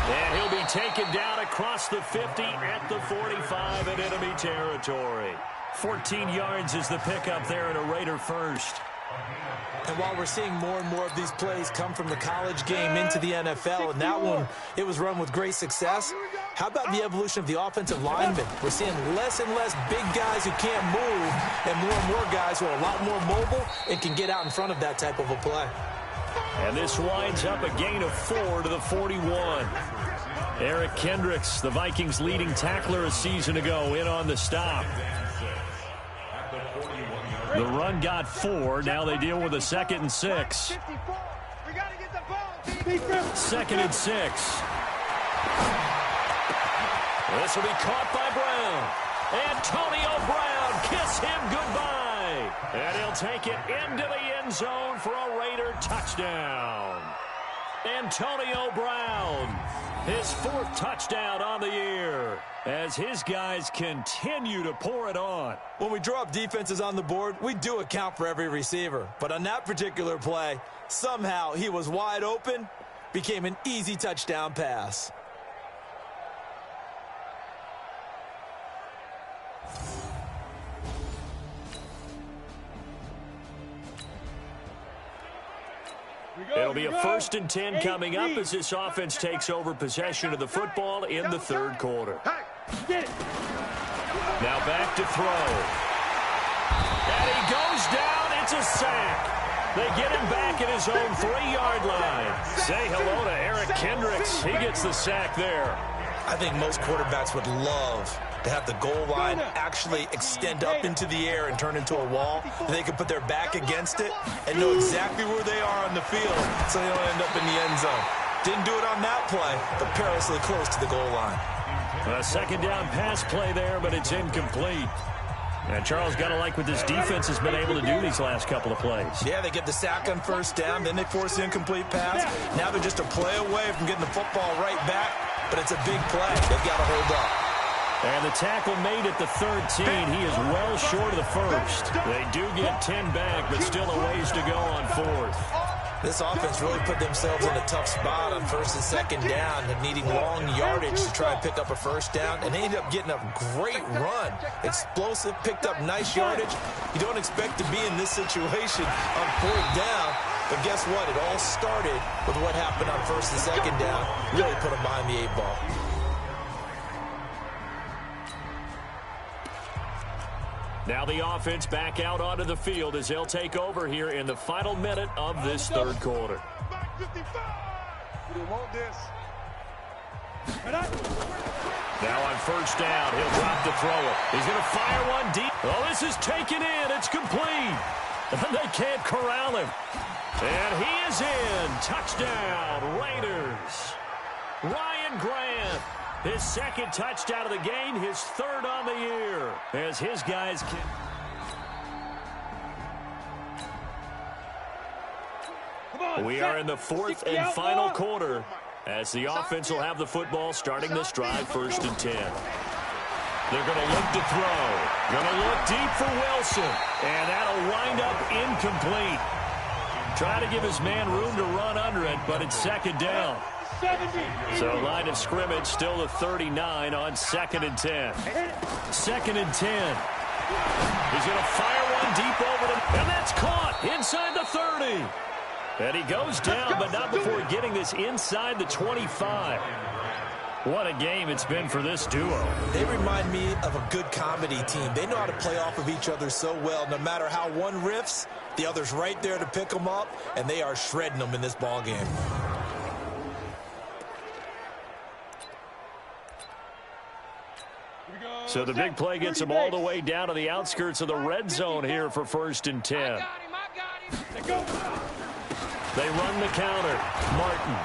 And he'll be taken down across the 50 at the 45 in enemy territory. 14 yards is the pickup there and a Raider first. And while we're seeing more and more of these plays come from the college game into the NFL, and that one, it was run with great success, how about the evolution of the offensive linemen? We're seeing less and less big guys who can't move and more guys who are a lot more mobile and can get out in front of that type of a play. And this winds up a gain of 4 to the 41. Eric Kendricks, the Vikings' leading tackler a season ago, in on the stop. The run got 4. Now they deal with a 2nd and 6. 2nd and 6. This will be caught by Brown. Antonio Brown, kiss him goodbye. And he'll take it into the end zone for a Raider touchdown. Antonio Brown, his 4th touchdown on the year, as his guys continue to pour it on. When we draw up defenses on the board, we do account for every receiver. But on that particular play, somehow he was wide open, became an easy touchdown pass. It'll be a 1st and 10 coming up as this offense takes over possession of the football in the 3rd quarter. Now back to throw. And he goes down. It's a sack. They get him back at his own 3-yard line. Say hello to Eric Kendricks. He gets the sack there. I think most quarterbacks would love to have the goal line actually extend up into the air and turn into a wall. They can put their back against it and know exactly where they are on the field so they don't end up in the end zone. Didn't do it on that play, but perilously close to the goal line. A 2nd down pass play there, but it's incomplete. And Charles, got to like what this defense has been able to do these last couple of plays. Yeah, they get the sack on 1st down, then they force the incomplete pass. Now they're just a play away from getting the football right back, but it's a big play. They've got to hold up. And the tackle made at the 13. He is well short of the 1st. They do get 10 back, but still a ways to go on 4th. This offense really put themselves in a tough spot on 1st and 2nd down, and needing long yardage to try and pick up a 1st down, and they ended up getting a great run. Explosive, picked up nice yardage. You don't expect to be in this situation on 4th down, but guess what? It all started with what happened on 1st and 2nd down. Really put them behind the 8 ball. Now the offense back out onto the field as they'll take over here in the final minute of this 3rd quarter. Now on 1st down, he'll drop to throw it. He's going to fire one deep. Oh, this is taken in. It's complete. And they can't corral him. And he is in. Touchdown, Raiders. Ryan Grant. His 2nd touchdown of the game, his 3rd on the year, as his guys can. We are in the 4th and final quarter as the offense will have the football starting this drive 1st and 10. They're going to look to throw. Going to look deep for Wilson. And that'll wind up incomplete. Try to give his man room to run under it, but it's 2nd down. So line of scrimmage still the 39 on 2nd and 10. 2nd and 10. He's going to fire one deep over them. And that's caught inside the 30. And he goes down, but not before getting this inside the 25. What a game it's been for this duo. They remind me of a good comedy team. They know how to play off of each other so well. No matter how one riffs, the other's right there to pick them up, and they are shredding them in this ball game. So the big play gets them all the way down to the outskirts of the red zone here for 1st and 10. They run the counter. Martin.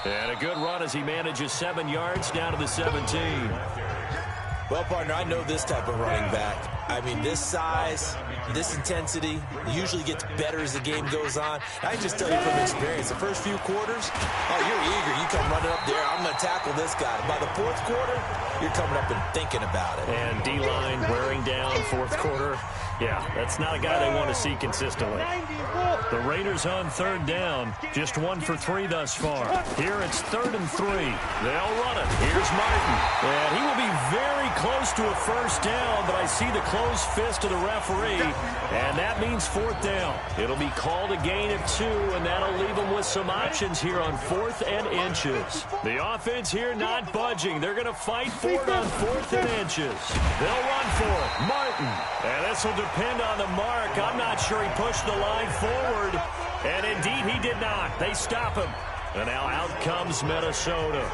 And a good run as he manages 7 yards down to the 17. Well, partner, I know this type of running back. I mean, this size, this intensity usually gets better as the game goes on. I just tell you from experience, the first few quarters, oh, you're eager. You come running up there, I'm going to tackle this guy. By the 4th quarter, you're coming up and thinking about it. And D-line wearing down 4th quarter. Yeah, that's not a guy they want to see consistently. The Raiders on 3rd down, just 1 for 3 thus far. Here it's 3rd and 3. They'll run it. Here's Martin. And he will be very close to a 1st down, but I see the closed fist of the referee, and that means 4th down. It'll be called a gain of 2, and that'll leave them with some options here on 4th and inches. The offense here not budging. They're going to fight for it on 4th and inches. They'll run for it. Martin. And this will depend on the mark. I'm not sure he pushed the line forward, and indeed he did not. They stop him. And now out comes Minnesota.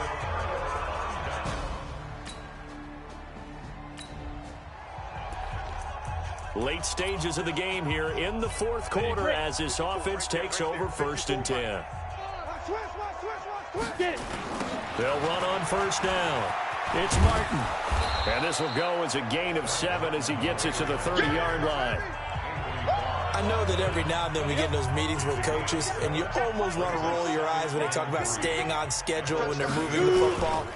Late stages of the game here in the 4th quarter as this offense takes over 1st and 10. They'll run on 1st down. It's Martin. And this will go as a gain of 7 as he gets it to the 30-yard line. I know that every now and then we get in those meetings with coaches, and you almost want to roll your eyes when they talk about staying on schedule when they're moving the football.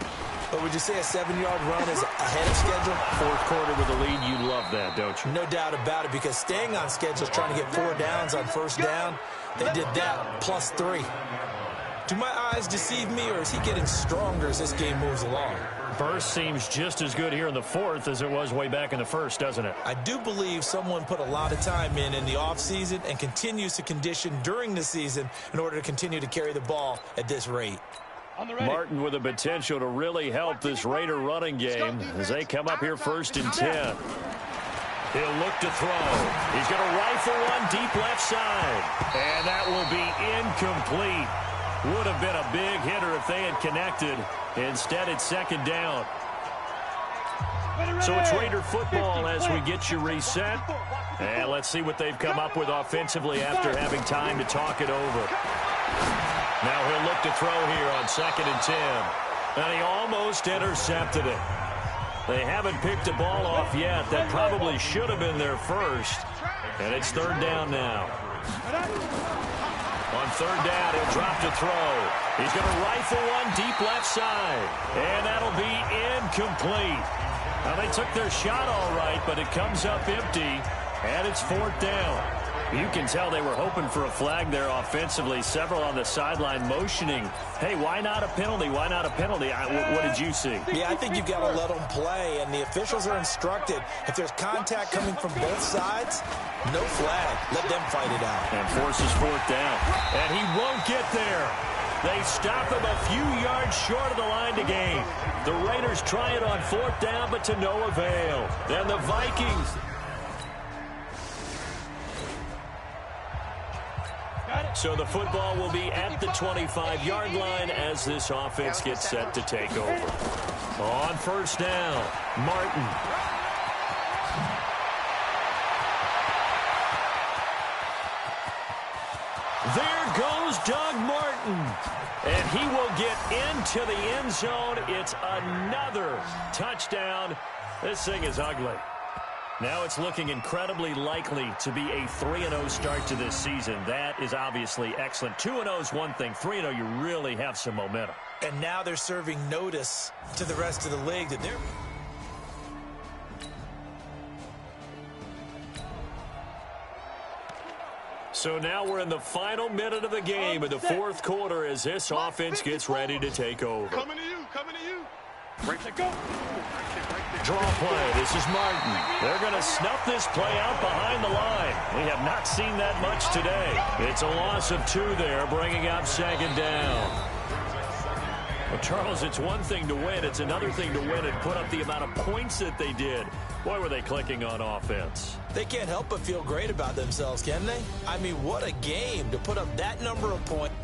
But would you say a 7-yard run is ahead of schedule? 4th quarter with a lead, you love that, don't you? No doubt about it, because staying on schedule is trying to get 4 downs on 1st down. They did that, plus 3. Do my eyes deceive me, or is he getting stronger as this game moves along? Burst seems just as good here in the 4th as it was way back in the 1st, doesn't it? I do believe someone put a lot of time in the offseason and continues to condition during the season in order to continue to carry the ball at this rate. Martin with the potential to really help this Raider running game as they come up here 1st and 10. He'll look to throw. He's going to rifle one deep left side. And that will be incomplete. Would have been a big hitter if they had connected. Instead, it's 2nd down. So it's Raider football as we get you reset. And let's see what they've come up with offensively after having time to talk it over. Now he'll look to throw here on 2nd and 10. And he almost intercepted it. They haven't picked a ball off yet. That probably should have been their first. And it's 3rd down now. On 3rd down, he'll drop to throw. He's going to rifle one deep left side. And that'll be incomplete. Now, they took their shot all right, but it comes up empty. And it's 4th down. You can tell they were hoping for a flag there offensively. Several on the sideline motioning, hey, why not a penalty? Why not a penalty? What did you see? Yeah, I think you've got to let them play, and the officials are instructed. If there's contact coming from both sides, no flag. Let them fight it out. And forces 4th down. And he won't get there. They stop him a few yards short of the line to gain. The Raiders try it on 4th down, but to no avail. Then the Vikings... So the football will be at the 25-yard line as this offense gets set to take over. On 1st down, Martin. There goes Doug Martin. And he will get into the end zone. It's another touchdown. This thing is ugly. Now it's looking incredibly likely to be a 3-0 start to this season. That is obviously excellent. 2-0 is one thing. 3-0, you really have some momentum. And now they're serving notice to the rest of the league that they're... So now we're in the final minute of the game in the 4th quarter as this offense gets ready to take over. Coming to you, coming to you. Right to go. Draw play. This is Martin. They're going to snuff this play out behind the line. We have not seen that much today. It's a loss of 2 there, bringing up 2nd down. Well, Charles, it's one thing to win. It's another thing to win and put up the amount of points that they did. Boy, were they clicking on offense. They can't help but feel great about themselves, can they? I mean, what a game to put up that number of points.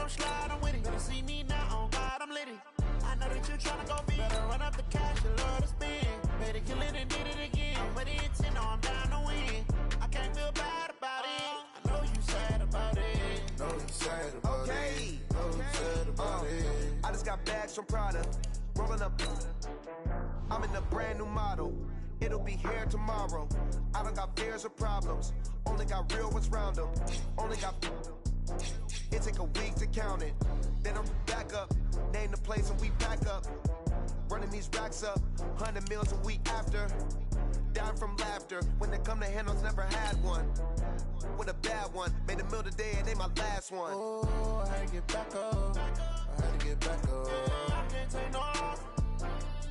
come slide, I'm with it. Better see me now, on God, I'm litty. I know that you tryna go big. Better run up the cash, you love to spend. Better kill it and did it again. I'm with the intent, no, I'm down to win. I can't feel bad about it. I know you sad about it. Know you sad about it. Know you sad about it. I just got bags from Prada. Rolling up. I'm in a brand new model. It'll be here tomorrow. I don't got fears or problems. Only got real ones round them. Only got. It take a week to count it. Then I'm back up. Name the place and we pack up. Running these racks up. 100 meals a week after. Down from laughter. When they come to handles, never had one. With a bad one. Made a meal today and they my last one. Oh, I had to get back up. I had to get back up. I can't take no off.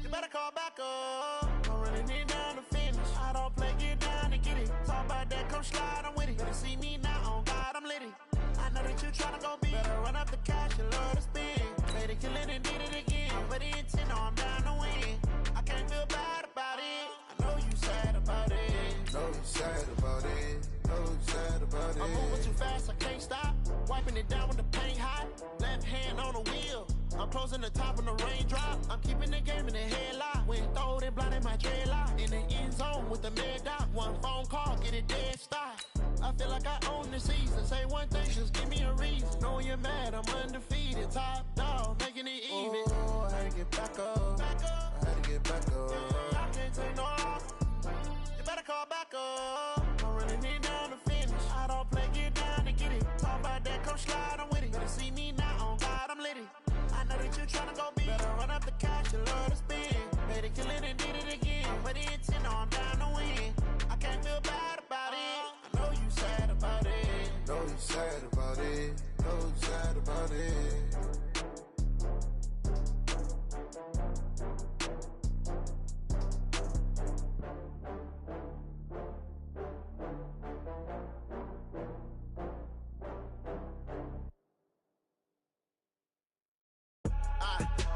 You better call back up. I'm running it down to finish. I don't play, get down to get it. Talk about that, come slide, I'm with it. Better see me now, on God, I'm litty. I know that you tryna go big. Better run up the cash, you love to spend. Better kill it and did it again. But the intent, no, I'm down to win. I can't feel bad about it. I know you sad about it. Know you sad about it. Know you sad about it. I'm moving too fast, I can't stop. Wiping it down with the paint hot. Left hand on the wheel. I'm closing the top when the raindrop. I'm keeping the game in the headlock. When throwed and blinded my dreadlock. In the end zone with the mad dot. One phone call, get it dead stop. I feel like I own the season. Say one thing, just give me a reason. Knowing you're mad, I'm undefeated. Top dog, making it even. Oh, I had to get back up. I had to get back up. I can't take no off. You better call back up. I'm running it down to finish. I don't play, get down to get it. Talk about that, come slide, I'm with it. Better see me now, on God, I'm litty. I know that you tryna go big. Better run up the cash, you love to spend. Better kill it and did it again. But the intent, no, I'm down to win. I can't feel bad about it. I know you sad about it. Know you sad about it. Know you sad about it.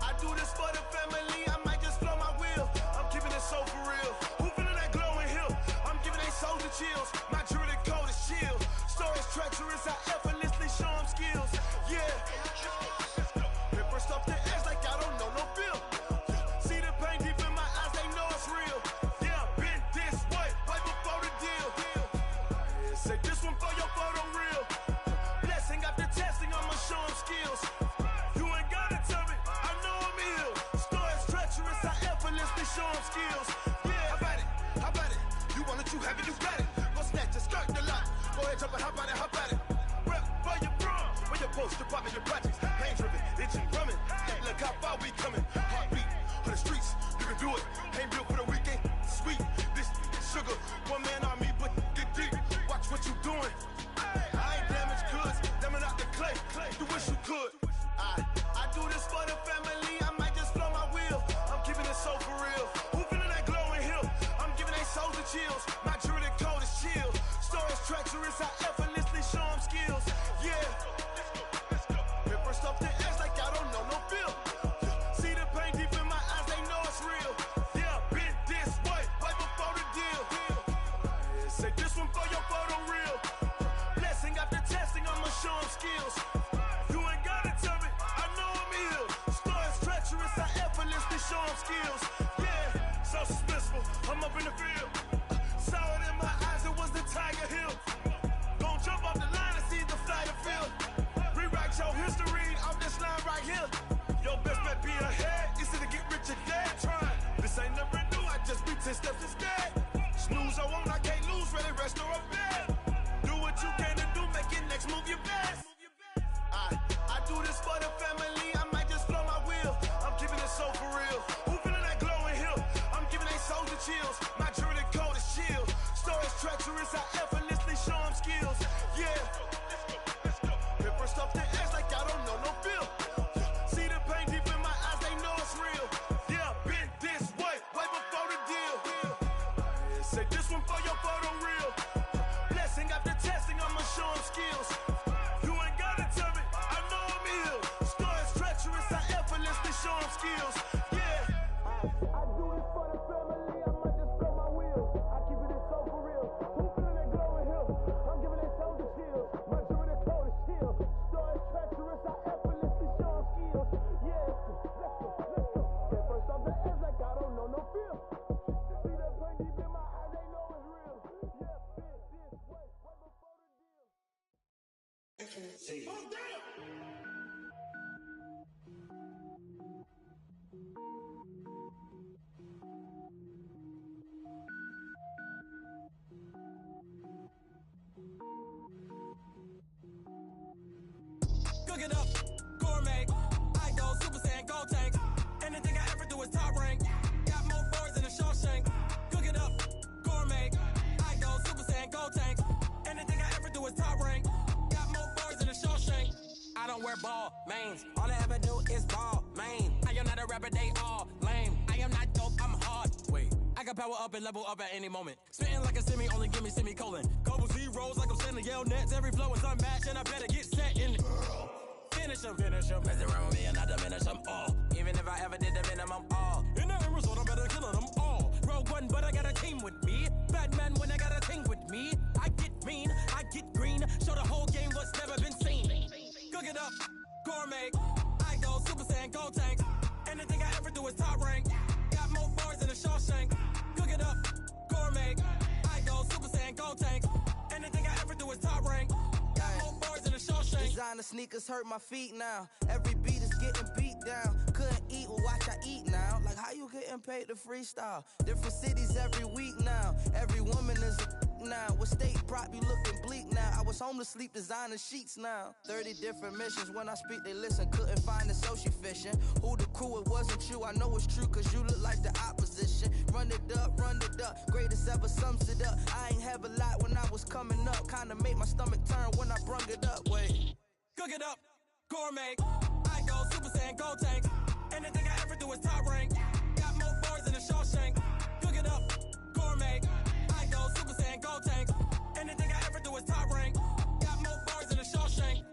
I do this for the family, I might just blow my wheel. I'm keeping it so for real. Who feeling that glowing hill? I'm giving they souls the chills. My jewelry code is chill. Stories treacherous, I effortlessly show them skills. Yeah. Paper stuff the edge like I don't know no feel. See the pain deep in my eyes, they know it's real. Yeah, been this way, way before the deal. Say this one for your photo real. Blessing after testing, I'ma show them skills. Show them skills. Yeah, how about it? You want it, you have it, you got it. Go snatch it, skirt the lot. Go ahead, jump it, how about it? Rep for your prom, where your post, department, your projects. Pain driven, itching, drumming. Look how far we coming. Heartbeat on the streets, you can do it. Ain't built for the weekend. Sweet, this sugar, one man army, but get deep. Watch what you doing. I ain't damaged goods, damn out the clay. You wish you could. I do this for the family. I might just blow my wheel. I'm keeping it so for real. Who feeling that glowing hill? I'm giving they souls the chills. My jewelry code is chill. Stories treacherous, I effortlessly show them skills. Yeah. Paper stuff the edge like I don't know no feel. See the pain deep in my eyes, they know it's real. Yeah, been this way, way before the deal. Say this one for your photo real. Blessing after testing, I'ma show them skills. You ain't gotta tell me, I know I'm ill. Stories treacherous, I effortlessly show them skills. Yeah, so suspenseful, I'm up in the field. Saw it in my eyes, it was the Tiger Hill. Gon' jump off the line and see the flight of field. Rewrite your history off this line right here. Your best bet be ahead, easy to get rich or dead. Trying, this ain't never new, I just be 10 steps instead. Snooze I won't, I can't lose, ready, rest or a bed. Do what you can to do, make it next move your best. I do this for the family, I might just blow my wheel. I'm keeping it so for real. Who feeling that glowing hill? I'm giving they souls the chills. My jewelry code is chill. Stories treacherous, I effortlessly show them skills. Yeah. Paper stuff the edge like I don't know no feel. See the pain deep in my eyes, they know it's real. Yeah, been this way, way before the deal. Say this one for your photo real. Blessing after testing, I'ma show them skills. You ain't gotta tell me, I know I'm ill. Stories treacherous, I effortlessly show them skills. Yeah. I do this for the family, I might just blow my wheel. I keep it so for real. Who feeling that glowing hill? I'm giving they souls the chills. My jewelry code is chill. Stories treacherous, I it up, gourmet. I go Super Saiyan, go tank. Anything I ever do is top rank. Got more boards than a Shawshank. Cook it up, gourmet. I go Super Saiyan, go tank. Anything I ever do is top rank. Got more boards than a Shawshank. I don't wear ball mains. All I ever do is ball main. I am not a rapper, they all lame. I am not dope, I'm hard. Wait, I can power up and level up at any moment. Spitting like a semi, only give me semicolon. Couple zeros like I'm sending yell nets. Every flow is unmatched and I better get set in it. Finish them. Mess around with me and I diminish them all. Even if I ever did the minimum all. In the result, I'm better killing them all. Rogue One, but I got a team with me. Batman when I got a team with me. I get mean, I get green. Show the whole game what's never been seen. Cook it up, gourmet. I go Super Saiyan, go tank. Anything I ever do is top rank. Got more bars than a Shawshank. Cook it up, gourmet. I go Super Saiyan, go tank. Anything I ever do is top rank. Got more bars than a Shawshank. Designer sneakers hurt my feet now. Every beat is getting beat down. Couldn't eat, well watch I eat now. Like how you getting paid to freestyle? Different cities every week now. Every woman is a now. What state prop you looking bleak now? I was home to sleep designing sheets now. 30 different missions. When I speak they listen. Couldn't find the social fishing. Who the crew, it wasn't you. I know it's true cause you look like the opposition. Run it up. Greatest ever sums it up. I ain't have a lot when I was coming up. Kinda made my stomach turn when I brung it up. Wait. Cook it up, gourmet. I go Super Saiyan, go tank. Anything I ever do is top rank. Got more bars than a Shawshank. Cook it up, gourmet. I go Super Saiyan, go tank. Anything I ever do is top rank. Got more bars than a Shawshank.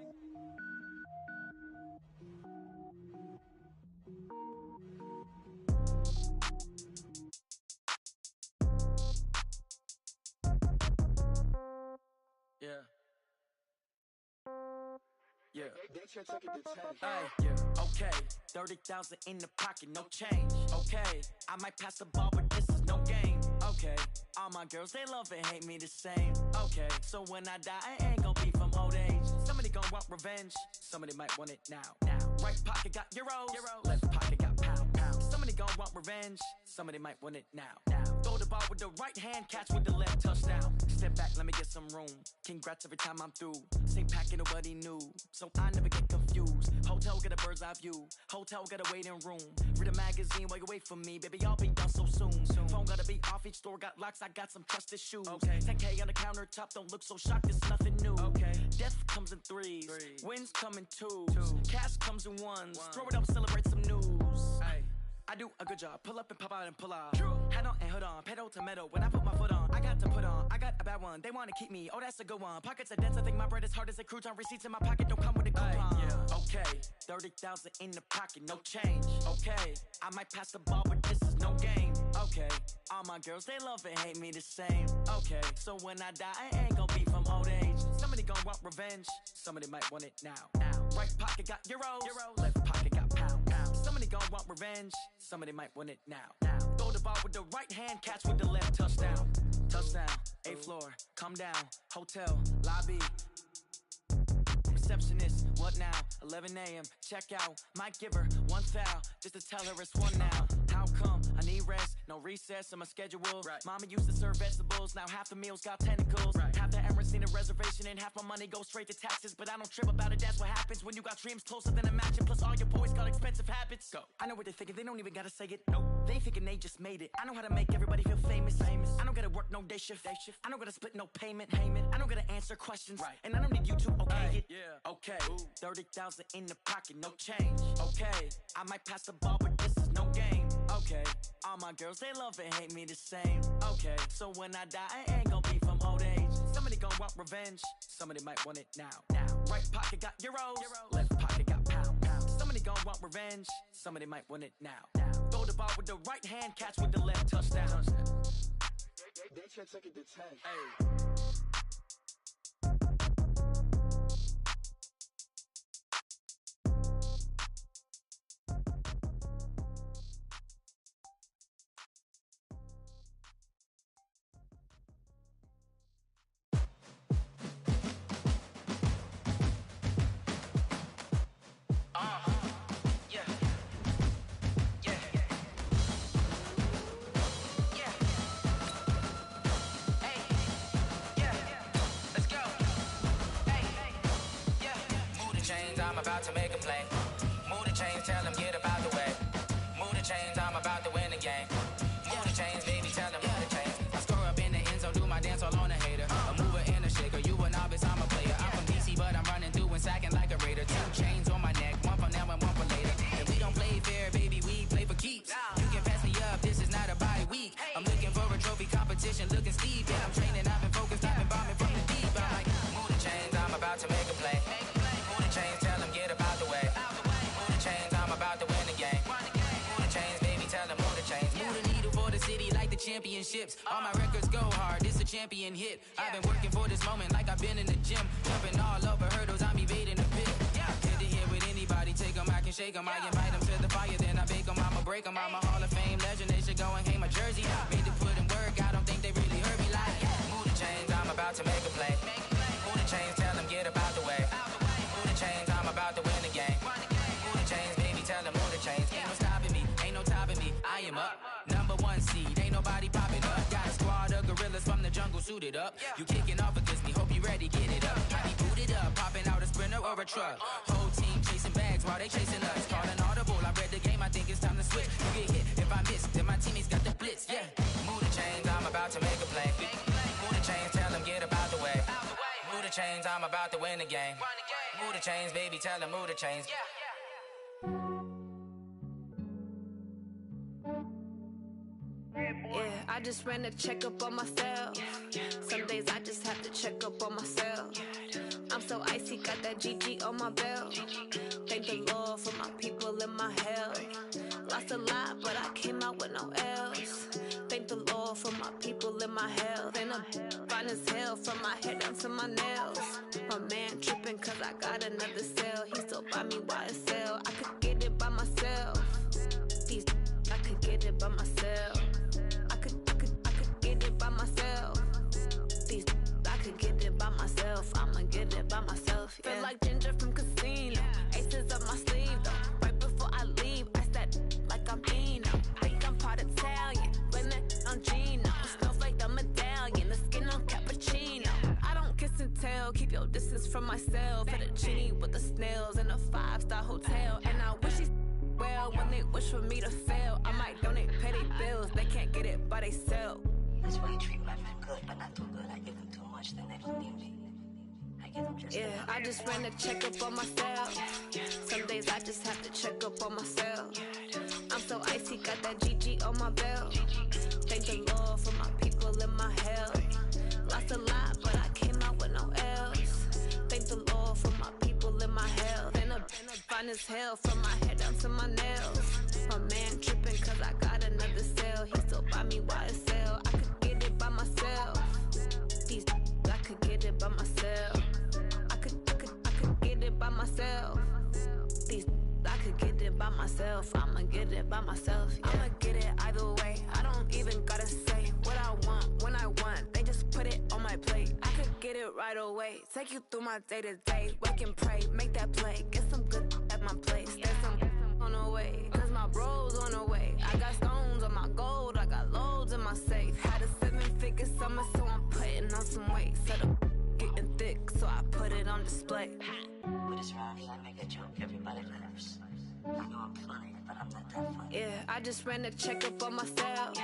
Yeah. Yeah. Hey, yeah. Okay. 30,000 in the pocket, no change. Okay. I might pass the ball, but this is no game. Okay. All my girls, they love and hate me the same. Okay. So when I die, I ain't gonna be from old age. Somebody gonna want revenge. Somebody might want it now. Right pocket got euros. Left pocket got pound. Somebody gonna want revenge. Somebody might want it now. Throw the ball with the right hand, catch with the left, touchdown. Step back, let me get some room. Congrats every time I'm through. Same packet, nobody knew. So I never get confused. Hotel get a bird's eye view. Hotel get a waiting room. Read a magazine while you wait for me. Baby, I'll be done so soon. Phone gotta be off, each store got locks. I got some trusted shoes. Okay. 10K on the countertop, don't look so shocked, it's nothing new. Okay. Death comes in threes. Wins come in twos. Cash comes in ones. Throw it up, celebrate some news. Hey. I do a good job, pull up and pop out and pull off. Hat on and hood on, pedal to metal. When I put my foot on, I got to put on. I got a bad one, they wanna keep me. Oh, that's a good one. Pockets are dense, I think my bread is hard as a crouton. Receipts in my pocket don't come with a coupon. Yeah. Okay, 30,000 in the pocket, no change. Okay, I might pass the ball, but this is no game. Okay, all my girls, they love and hate me the same. Okay, so when I die, I ain't gonna be from old age. Somebody gonna want revenge. Somebody might want it now. Right pocket got euros. Left pocket got pound. Somebody gonna want revenge. Somebody might want it now. Throw the ball with the right hand, catch with the left, touchdown. Touchdown, 8th floor, come down, hotel, lobby. Receptionist, what now? 11 a.m., check out. Might give her one foul, just to tell her it's one now. How come? I need rest, no recess in my schedule. Right. Mama used to serve vegetables, now half the meals got tentacles. Right. Half the Emirates need a reservation and half my money goes straight to taxes. But I don't trip about it, that's what happens when you got dreams closer than a matching. Plus all your boys got expensive habits. Go. I know what they're thinking, they don't even gotta say it. Nope. They thinking they just made it. I know how to make everybody feel famous. I don't gotta work no day shift. I don't gotta split no payment. I don't gotta answer questions. Right. And I don't need you to okay it. Yeah. Okay, 30,000 in the pocket, no change. Okay, I might pass the ball, but this is no game. Okay, all my girls, they love and hate me the same. Okay, so when I die, I ain't gonna be from old age. Somebody gonna want revenge. Somebody might want it now. Right pocket got euros. Left pocket got pound. Somebody gonna want revenge. Somebody might want it now. Throw the ball with the right hand, catch with the left, touchdown. They can't take it to 10. Hey. about to make a play. Move the chains, tell them get about the way. Move the chains, I'm about to win the game. Move the chains, baby, tell them move the chains. I score up in the end zone, do my dance all on a hater. A mover and a shaker, you a novice, I'm a player. I'm from DC, but I'm running through and sacking like a raider. 2 chains on my neck, one for now and one for later. And we don't play fair, baby, we play for keeps. You can pass me up, this is not a bye week. I'm looking for a trophy competition, looking steep. And I'm training, I've been focused, I've been bombing from the deep. I'm like, move the chains, I'm about to make a play. Move the chains, tell them get about the way. Move the chains, I'm about to win the game. Move the chains, baby, tell them move the chains. Move the needle for the city like the championships. All my records go hard, this a champion hit. I've been working for this moment like I've been in the gym. Jumping all over hurdles, I'm evading the pit. Get to here with anybody, take them, I can shake them. I invite them to the fire, then I bake them, I'ma break them. I'm a Hall of Fame legend, they should go and hang my jersey. Made to put in work, I don't think they really heard me like, move the chains, I'm about to make a play. Move the chains, tell them get about the way. Move the chains, I'm about to win the game. Move the chains, baby, tell them move the chains. Ain't no stopping me, ain't no topping me, I am up. Number 1 seed, ain't nobody popping up. Got a squad of gorillas from the jungle suited up. You kicking off against me, hope you ready, get it up. I be booted up, popping out a sprinter or a truck. Whole team chasing bags while they chasing us. Call an audible, I read the game, I think it's time to switch. You get hit, if I miss, then my teammates got the blitz, yeah. Move the chains, I'm about to make a play. Move the chains, tell them get about the way. Move the chains, I'm about to win the game. Move the chains, baby, tell them move the chains. Yeah, I just ran a checkup on myself. Some days I just have to check up on myself. I'm so icy, got that GG on my belt. Thank the Lord for my people in my health. Lost a lot, but I came out with no L's. Thank the Lord for my people in my health. And I'm fine as hell from my head down to my nails. My man tripping cause I got another cell. He still buy me YSL. I could get it by myself. These I could get it by myself. I could get it by myself. These I could get it by myself. I'ma get it by myself. Yeah. Feel like Ginger from Casino. Aces up my sleeve though. Right before I leave, I said like I'm Dino. Think I'm part Italian. Blame that on Gino. Snowflake the medallion. The skin on cappuccino. I don't kiss and tell. Keep your distance from myself. Fettuccine with the snails in a 5-star hotel. And I wish he's well when they wish for me to fail. I might donate, pay their bills. They can't get it by they sell. That's why you treat my men good, but not too good. I give them too much, then they don't need me. I give them just yeah, I just ran a checkup on myself. Some days I just have to check up on myself. I'm so icy, got that GG on my belt. Thank the Lord for my people in my health. Lost a lot, but I came out with no L's. Thank the Lord for my people in my health. And I'm fine as hell from my head down to my nails. My man tripping cause I got another cell. He still buy me YSL. I could get it by myself. These I could get it by myself. I could get it by myself. These I could get it by myself. I'ma get it by myself. Yeah. I'ma get it either way. I don't even gotta say what I want when I want. They just put it on my plate. I could get it right away. Take you through my day to day. Wake and pray, make that play. Get some good at my place. There's some on the way. Cause my bros on the way. I got stones on my gold. I got loads in my safe. Had a 7-figure summer, so I'm putting on some weight. Set up getting thick, so I put it on display. With this round, I make a joke, everybody laughs. I know I'm funny, but I'm not that funny. Yeah, I just ran a checkup on myself.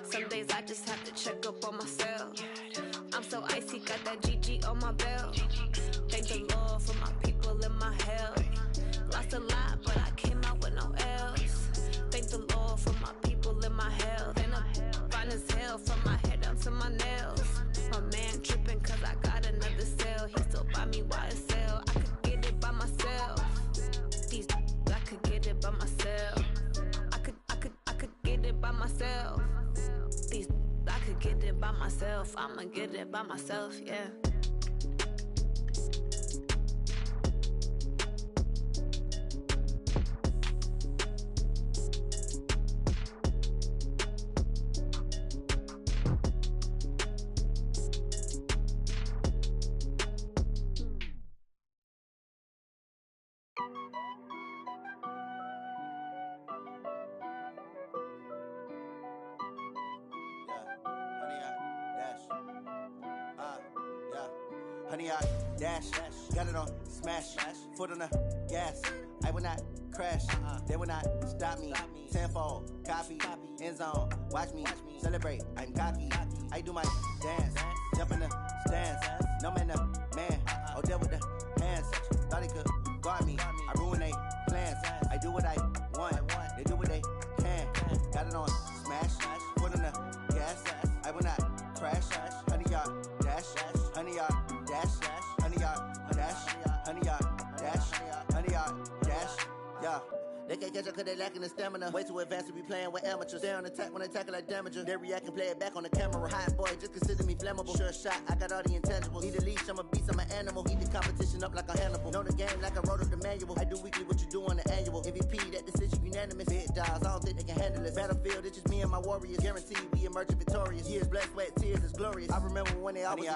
Some days I just have to check up on myself. I'm so icy, got that GG on my belt. Thank the Lord for my people in my health. Lost a lot, but I came out with no L's. Thank the Lord for my people in my health. And I'm fine as hell from my head down to my nails. My man tripping cause I got another cell. He still buy me YSL. I could get it by myself. These I could get it by myself. I could get it by myself. These I could get it by myself. I'ma get it by myself, yeah. honey, I dash. Got it on smash. Foot on the gas. I will not crash. They will not stop me. Tenfold, copy, end zone. Watch me celebrate. I'm cocky. I do my dance. Jump in the stands. No man, the man. Oh, deal with the hands. Thought he could guard me. I ruin they plans. I do what I want. They do what they can. Got it on smash. Foot on the gas. I will not crash. Honey, yard dash. Honey, yard dash. Honey, yard dash. Honey, yard dash. Honey, yard dash. Yeah. They can't catch up cause they lacking the stamina. Way too advanced to be playing with amateurs. Stay on attack when they tackle like damager. They react and play it back on the camera. Hot boy, just consider me flammable. Sure shot, I got all the intangibles. Need a leash, I'm a beast, I'm an animal. Heat the competition up like a Hannibal. Know the game like I wrote up the manual. I do weekly what you do on the annual. MVP, that decision unanimous. Big dogs, I don't think they can handle it. Battlefield, it's just me and my warriors. Guaranteed we emerging victorious. Years, blood, sweat, tears, it's glorious. I remember when they always